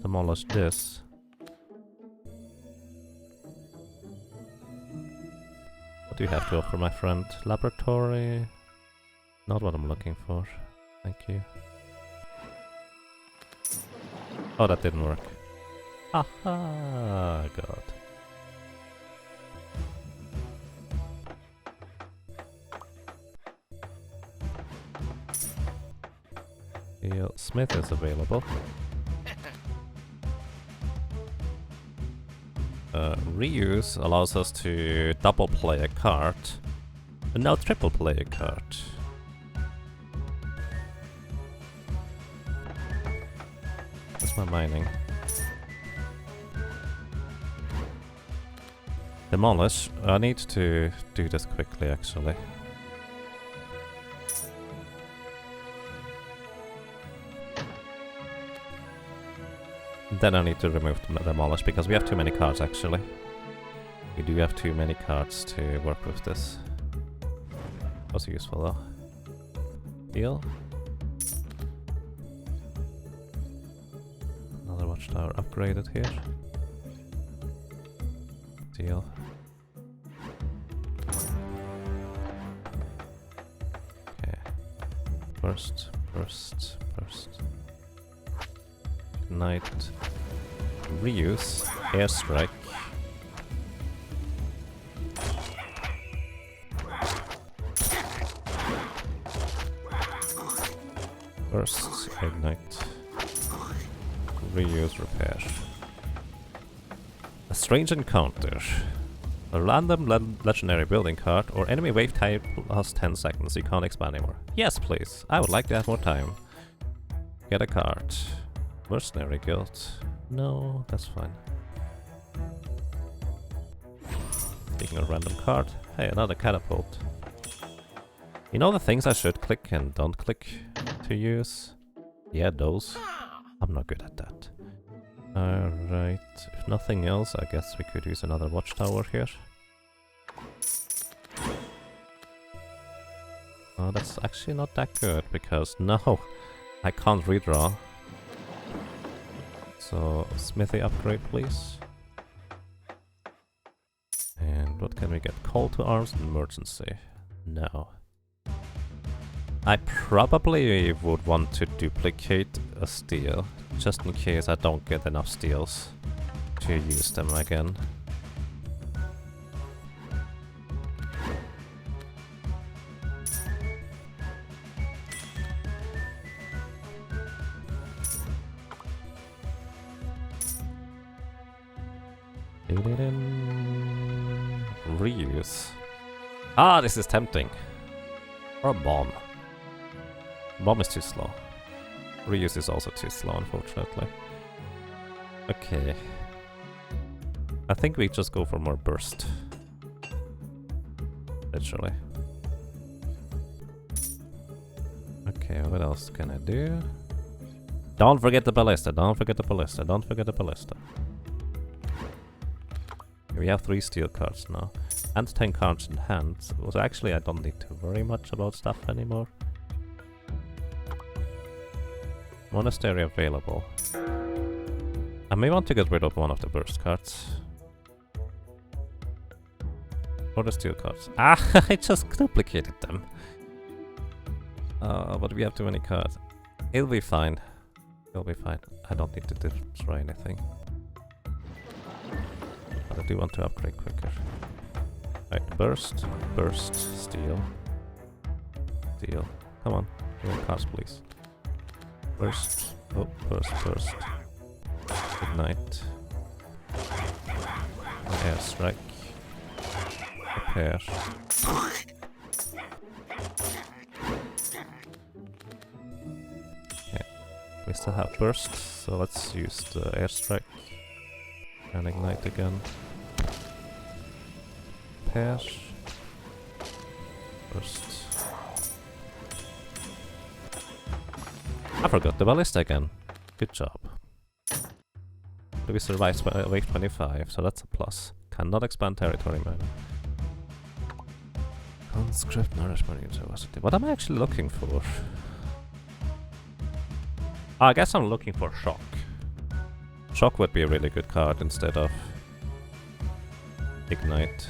demolish this. What do you have to offer, my friend? Laboratory? Not what I'm looking for. Thank you. Oh, that didn't work. Aha! God. Smith is available. Reuse allows us to double play a card, and now triple play a card. That's my mining. Demolish. I need to do this quickly, actually. Then I need to remove the demolish because we have too many cards actually. We do have too many cards to work with this. Was useful though. Deal. Another watchtower upgraded here. Deal. Okay. Burst, burst, burst. Ignite. Reuse. Airstrike. Burst. Ignite. Reuse. Repair. A strange encounter. A random legendary building card or enemy wave type plus 10 seconds. You can't expand anymore. Yes, please. I would like to have more time. Get a card. Mercenary Guild. No, that's fine. Taking a random card. Hey, another catapult. You know the things I should click and don't click to use? Yeah, those. I'm not good at that. Alright, if nothing else, I guess we could use another watchtower here. Oh, that's actually not that good, because no, I can't redraw. So, smithy upgrade, please. And what can we get? Call to arms and emergency. No. I probably would want to duplicate a steel, just in case I don't get enough steels to use them again. Reuse. Ah, this is tempting. Or a bomb. Bomb is too slow. Reuse is also too slow, unfortunately. Okay. I think we just go for more burst. Literally. Okay, what else can I do? Don't forget the ballista, don't forget the ballista, don't forget the ballista. We have 3 steel cards now. And 10 cards in hand. So actually I don't need to worry much about stuff anymore. Monastery available. I may want to get rid of one of the burst cards. Or the steel cards. Ah, I just duplicated them. But we have too many cards. It'll be fine. It'll be fine. I don't need to destroy anything. But I do want to upgrade quicker. Right, burst, burst, steel. Steel. Come on, give me cards, please. Burst. Oh, burst, burst. Ignite. Airstrike. Repair. Okay. We still have burst, so let's use the airstrike. And ignite again. Repair. Burst. I forgot the ballista again. Good job. We survived wave 25, so that's a plus. Cannot expand territory, man. Conscript nourishment university. What am I actually looking for? Oh, I guess I'm looking for shock. Shock would be a really good card instead of ignite.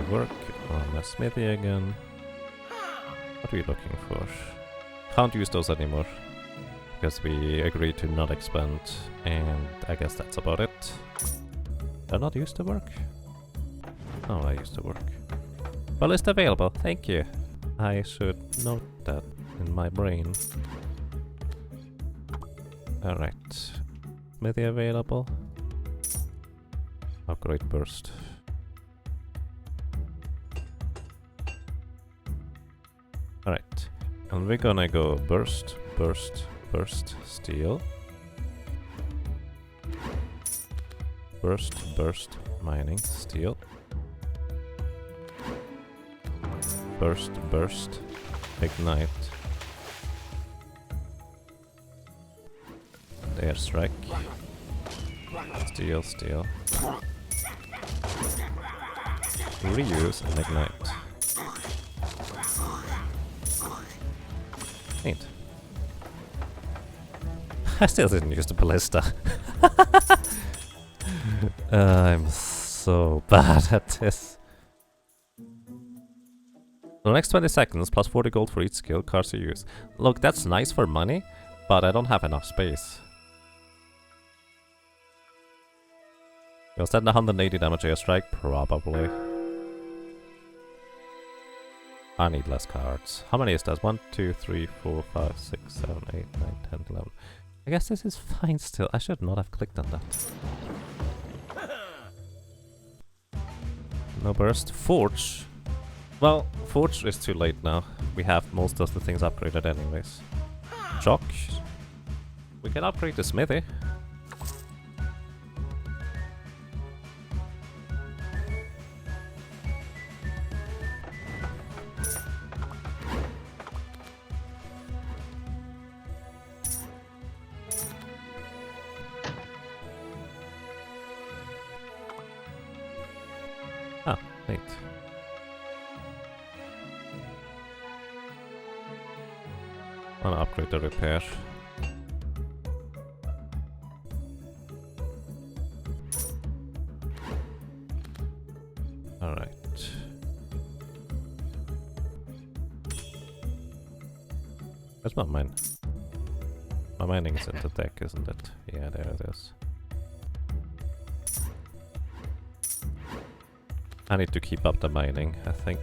Work on the smithy again. What are we looking for? Can't use those anymore because we agreed to not expand, and I guess that's about it. Did I not use the work? Oh, I used the work. Ballista available, thank you. I should note that in my brain. Alright. Smithy available. Upgrade burst. Alright, and we're gonna go burst, burst, burst, steel. Burst, burst, mining, steel. Burst, burst, ignite. Airstrike. Steel, steel. Reuse and ignite. Neat. I still didn't use the ballista. I'm so bad at this. The next 20 seconds, plus 40 gold for each skill cards you use. Look, that's nice for money, but I don't have enough space. Was that 180 damage airstrike? Probably. I need less cards. How many is that? 1, 2, 3, 4, 5, 6, 7, 8, 9, 10, 11. I guess this is fine still. I should not have clicked on that. No burst. Forge. Well, Forge is too late now. We have most of the things upgraded anyways. Shock. We can upgrade the smithy. Ah, neat. I wanna upgrade the repair. Alright. Where's my mine? My mining is in the deck, isn't it? Yeah, there it is. I need to keep up the mining, I think.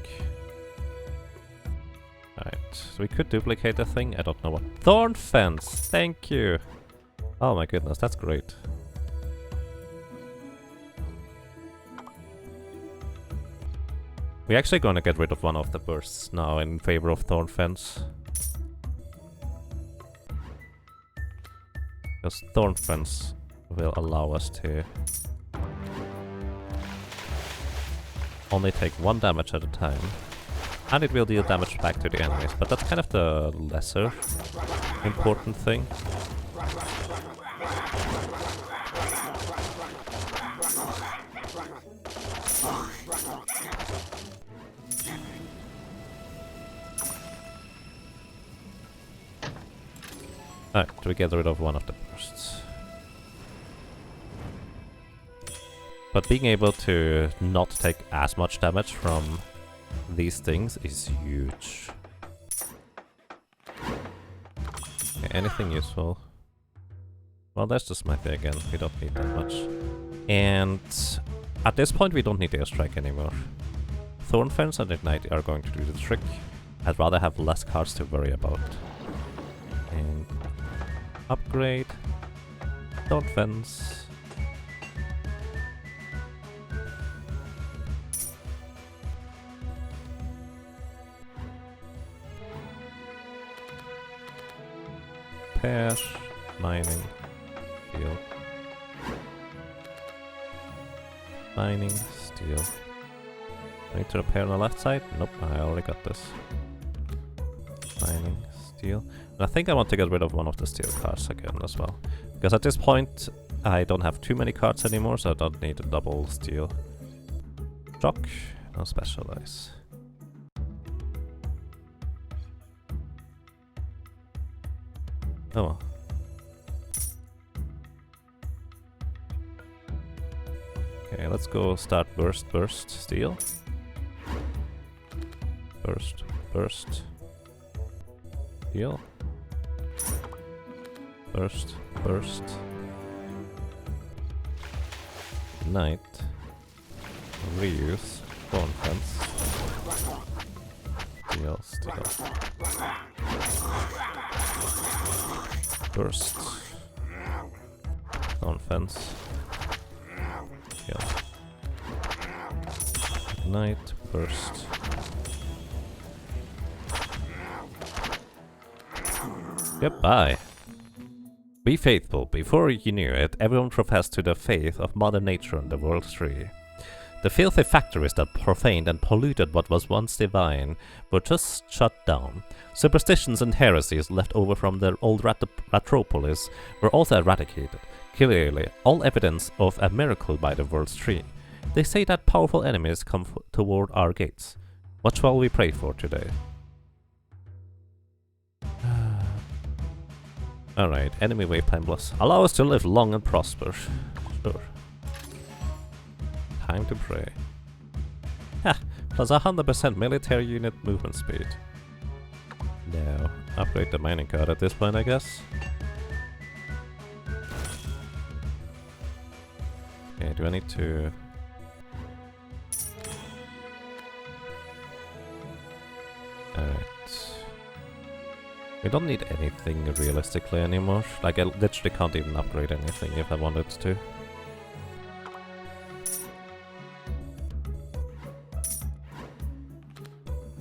Alright, so we could duplicate the thing, I don't know what. Thorn Fence! Thank you! Oh my goodness, that's great. We're actually gonna get rid of one of the bursts now in favor of Thorn Fence. Because Thorn Fence will allow us to only take 1 damage at a time. And it will deal damage back to the enemies, but that's kind of the lesser important thing. Alright, we get rid of one of the bursts. But being able to not take as much damage from these things is huge. Okay, anything useful? Well, that's just my thing again. We don't need that much. And at this point, we don't need airstrike anymore. Thorn Fence and Ignite are going to do the trick. I'd rather have less cards to worry about. And upgrade. Thorn Fence. Repair, mining, steel. Mining, steel. I need to repair on the left side? Nope, I already got this. Mining, steel. And I think I want to get rid of one of the steel cards again as well. Because at this point, I don't have too many cards anymore, so I don't need a double steel. Shock, no specialize. Oh well. Okay, let's go start burst, burst, steel. Burst, burst. Steel. Burst, burst. Ignite. Reuse. Thorn Fence. Steel, steel. Burst. Thorn Fence. Steel. Ignite. Burst. Goodbye. Be faithful. Before you knew it, everyone professed to the faith of Mother Nature and the World Tree. The filthy factories that profaned and polluted what was once divine were just shut down. Superstitions and heresies left over from the old Ratropolis were also eradicated. Clearly, all evidence of a miracle by the World's Tree. They say that powerful enemies come toward our gates. What shall we pray for today? Alright, enemy waypoint bless. Allow us to live long and prosper. Sure. Time to pray. Ha! Plus 100% military unit movement speed. Now, upgrade the mining card at this point, I guess. Okay, do I need to... Alright. We don't need anything realistically anymore. Like, I literally can't even upgrade anything if I wanted to.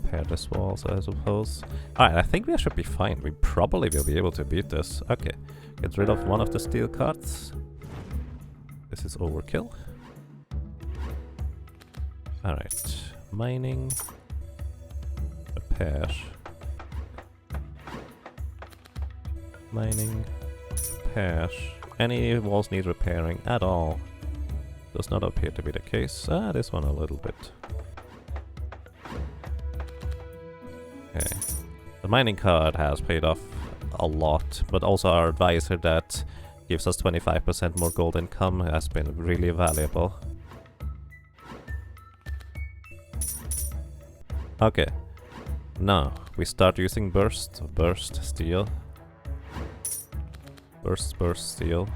Repair this walls, I suppose. Alright, I think we should be fine. We probably will be able to beat this. Okay, get rid of one of the steel cards. This is overkill. Alright, mining. Repair. Mining. Repair. Any walls need repairing at all. Does not appear to be the case. Ah, this one a little bit. Okay. The mining card has paid off a lot, but also our advisor that gives us 25% more gold income has been really valuable. Okay. Now, we start using burst, burst, steel. Burst, burst, steel.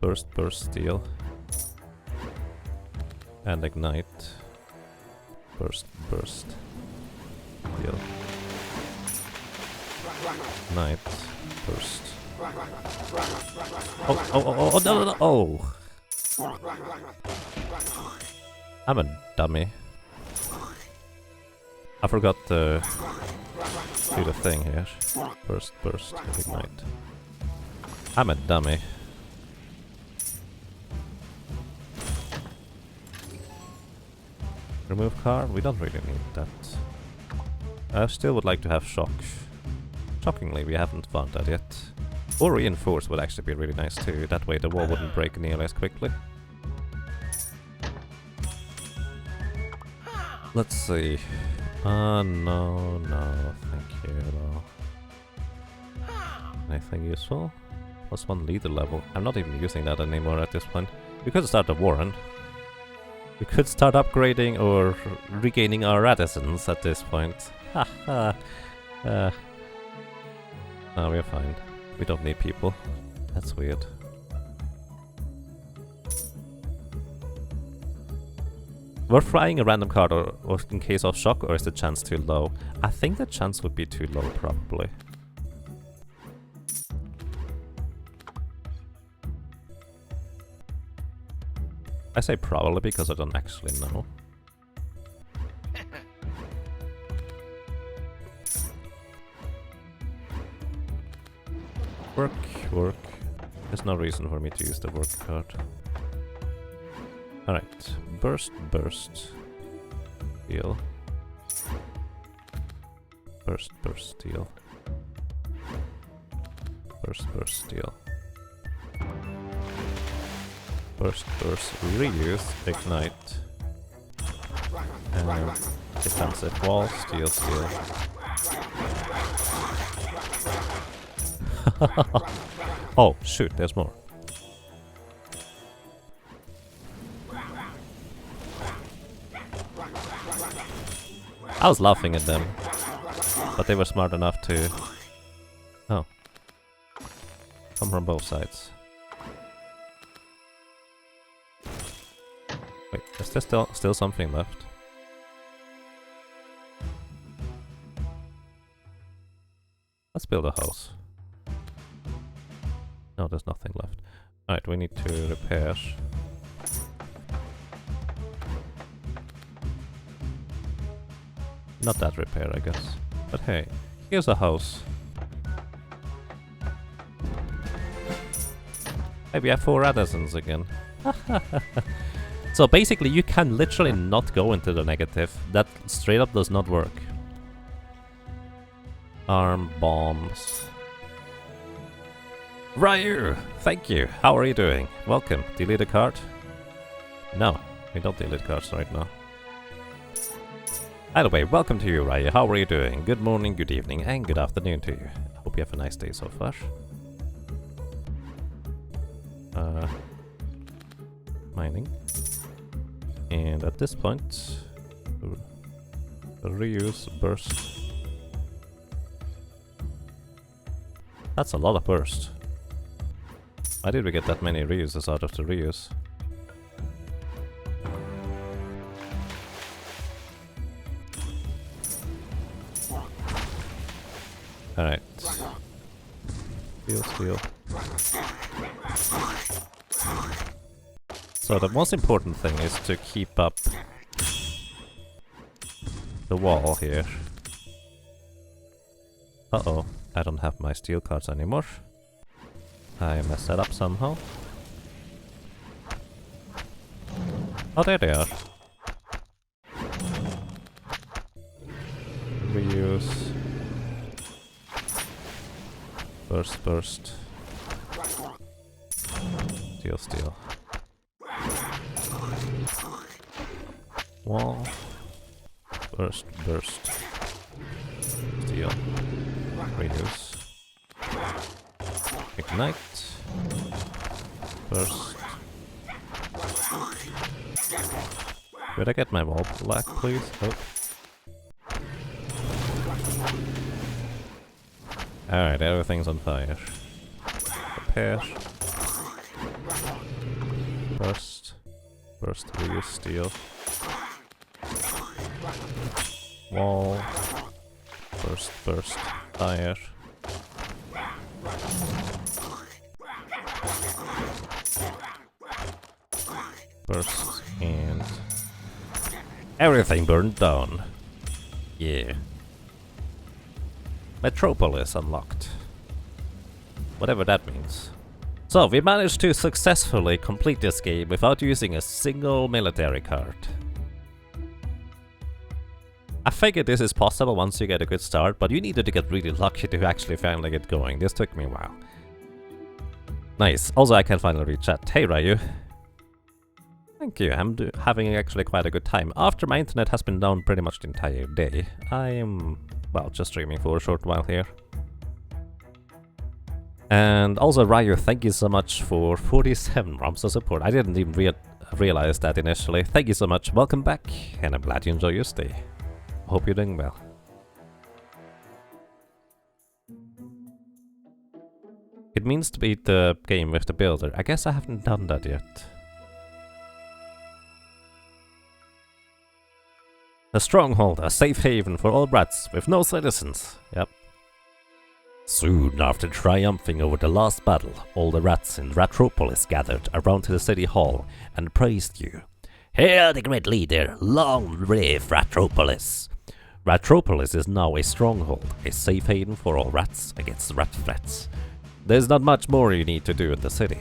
Burst, burst, steel. And ignite. Burst, burst. Steel. Ignite. Burst. Oh, oh, oh, oh, no, no, no, oh! I'm a dummy. I forgot to do the thing here. Burst, burst, ignite. I'm a dummy. Remove car? We don't really need that. I still would like to have shock. Shockingly, we haven't found that yet. Or reinforce would actually be really nice too. That way the wall wouldn't break nearly as quickly. Let's see. No, thank you at all. Anything useful? +1 leader level. I'm not even using that anymore at this point. We could start a warren. We could start upgrading or regaining our artisans at this point. Haha. No, we're fine. We don't need people. That's weird. We're flying a random card or in case of shock, or is the chance too low? I think the chance would be too low, probably. I say probably because I don't actually know. Work. There's no reason for me to use the work card. Alright. Burst. Heal. Burst, heal. Burst, heal. Burst, reuse, ignite. And defensive wall, steal. Oh, shoot, there's more. I was laughing at them, but they were smart enough to... Oh. Come from both sides. Wait, is there still something left? Let's build a house. No, there's nothing left. Alright, we need to repair. Not that repair, I guess. But hey, here's a house. Hey, we have 4 artisans again. So basically, you can literally not go into the negative. That straight up does not work. Arm bombs. Ryu! Thank you! How are you doing? Welcome. Delete a card? No, we don't delete cards right now. Either way, welcome to you, Ryu. How are you doing? Good morning, good evening, and good afternoon to you. Hope you have a nice day so far. Mining. And at this point, reuse burst. That's a lot of burst. Why did we get that many reuses out of the reuse? Alright. Steal. So the most important thing is to keep up the wall here. Uh-oh, I don't have my steel cards anymore. I messed that up somehow. Oh, there they are. Reuse. Burst. Steal. Wall. Burst. Steal. Reuse. Ignite. Burst. Could I get my wall black, please? Oh. Alright, everything's on fire. Repair. Burst, reuse, steal. Wall. Burst, fire. Burst, and... everything burned down. Yeah. Ratropolis unlocked. Whatever that means. So, we managed to successfully complete this game without using a single military card. I figured this is possible once you get a good start, but you needed to get really lucky to actually finally get going. This took me a while. Nice. Also, I can finally read chat. Hey, Ryu. Thank you. I'm having actually quite a good time. After my internet has been down pretty much the entire day, I am, well, just streaming for a short while here. And also, Ryu, thank you so much for 47 ROMs of support. I didn't even realize that initially. Thank you so much. Welcome back, and I'm glad you enjoy your stay. Hope you're doing well. It means to beat the game with the builder. I guess I haven't done that yet. A stronghold, a safe haven for all rats with no citizens. Yep. Soon after triumphing over the last battle, all the rats in Ratropolis gathered around the city hall and praised you. Hail the great leader, long live Ratropolis! Ratropolis is now a stronghold, a safe haven for all rats against rat threats. There's not much more you need to do in the city.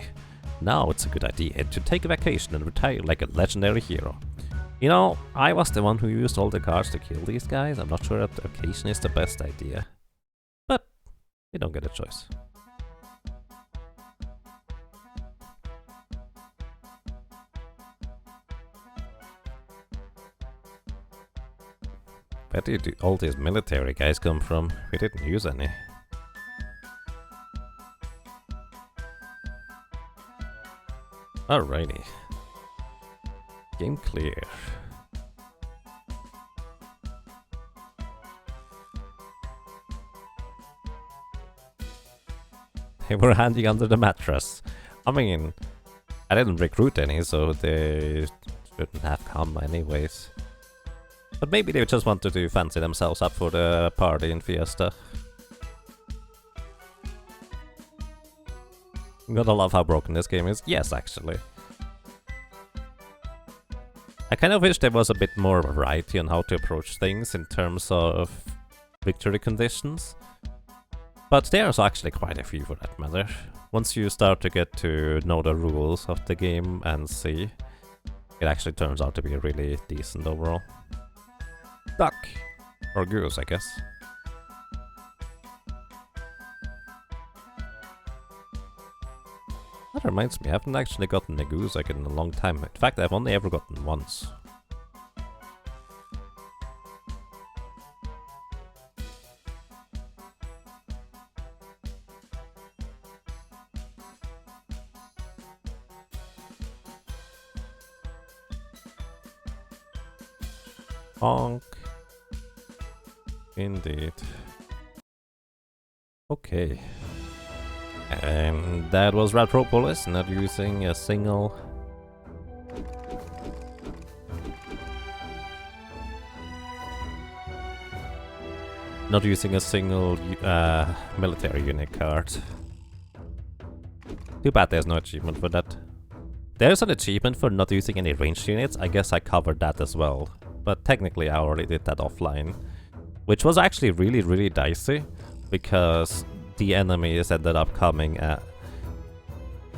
Now it's a good idea to take a vacation and retire like a legendary hero. You know, I was the one who used all the cards to kill these guys. I'm not sure that the vacation is the best idea. But you don't get a choice. Where did all these military guys come from? We didn't use any. Alrighty. Game clear. They were hiding under the mattress. I mean, I didn't recruit any, so they shouldn't have come anyways. But maybe they just wanted to fancy themselves up for the party in Fiesta. Gotta love how broken this game is. Yes, actually. I kind of wish there was a bit more variety on how to approach things in terms of victory conditions. But there's actually quite a few for that matter. Once you start to get to know the rules of the game and see, it actually turns out to be really decent overall. Duck! Or goose, I guess. That reminds me, I haven't actually gotten a goose egg in a long time. In fact, I've only ever gotten once. Honk. Indeed. Okay. And that was Ratropolis, not using a single... Not using a single military unit card. Too bad there's no achievement for that. There's an achievement for not using any ranged units. I guess I covered that as well. But technically I already did that offline. Which was actually really dicey, because the enemies ended up coming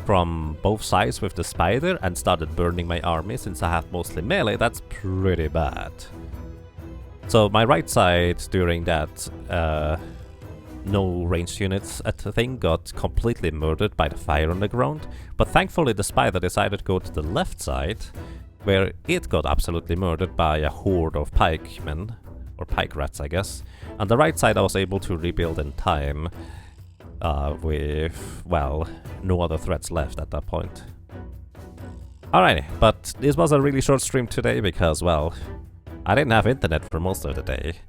from both sides with the spider and started burning my army. Since I have mostly melee, that's pretty bad. So my right side during that no ranged units thing got completely murdered by the fire on the ground, but thankfully the spider decided to go to the left side, where it got absolutely murdered by a horde of pikemen, or pike rats I guess. On the right side I was able to rebuild in time, with, well, no other threats left at that point. Alrighty, but this was a really short stream today because, well, I didn't have internet for most of the day.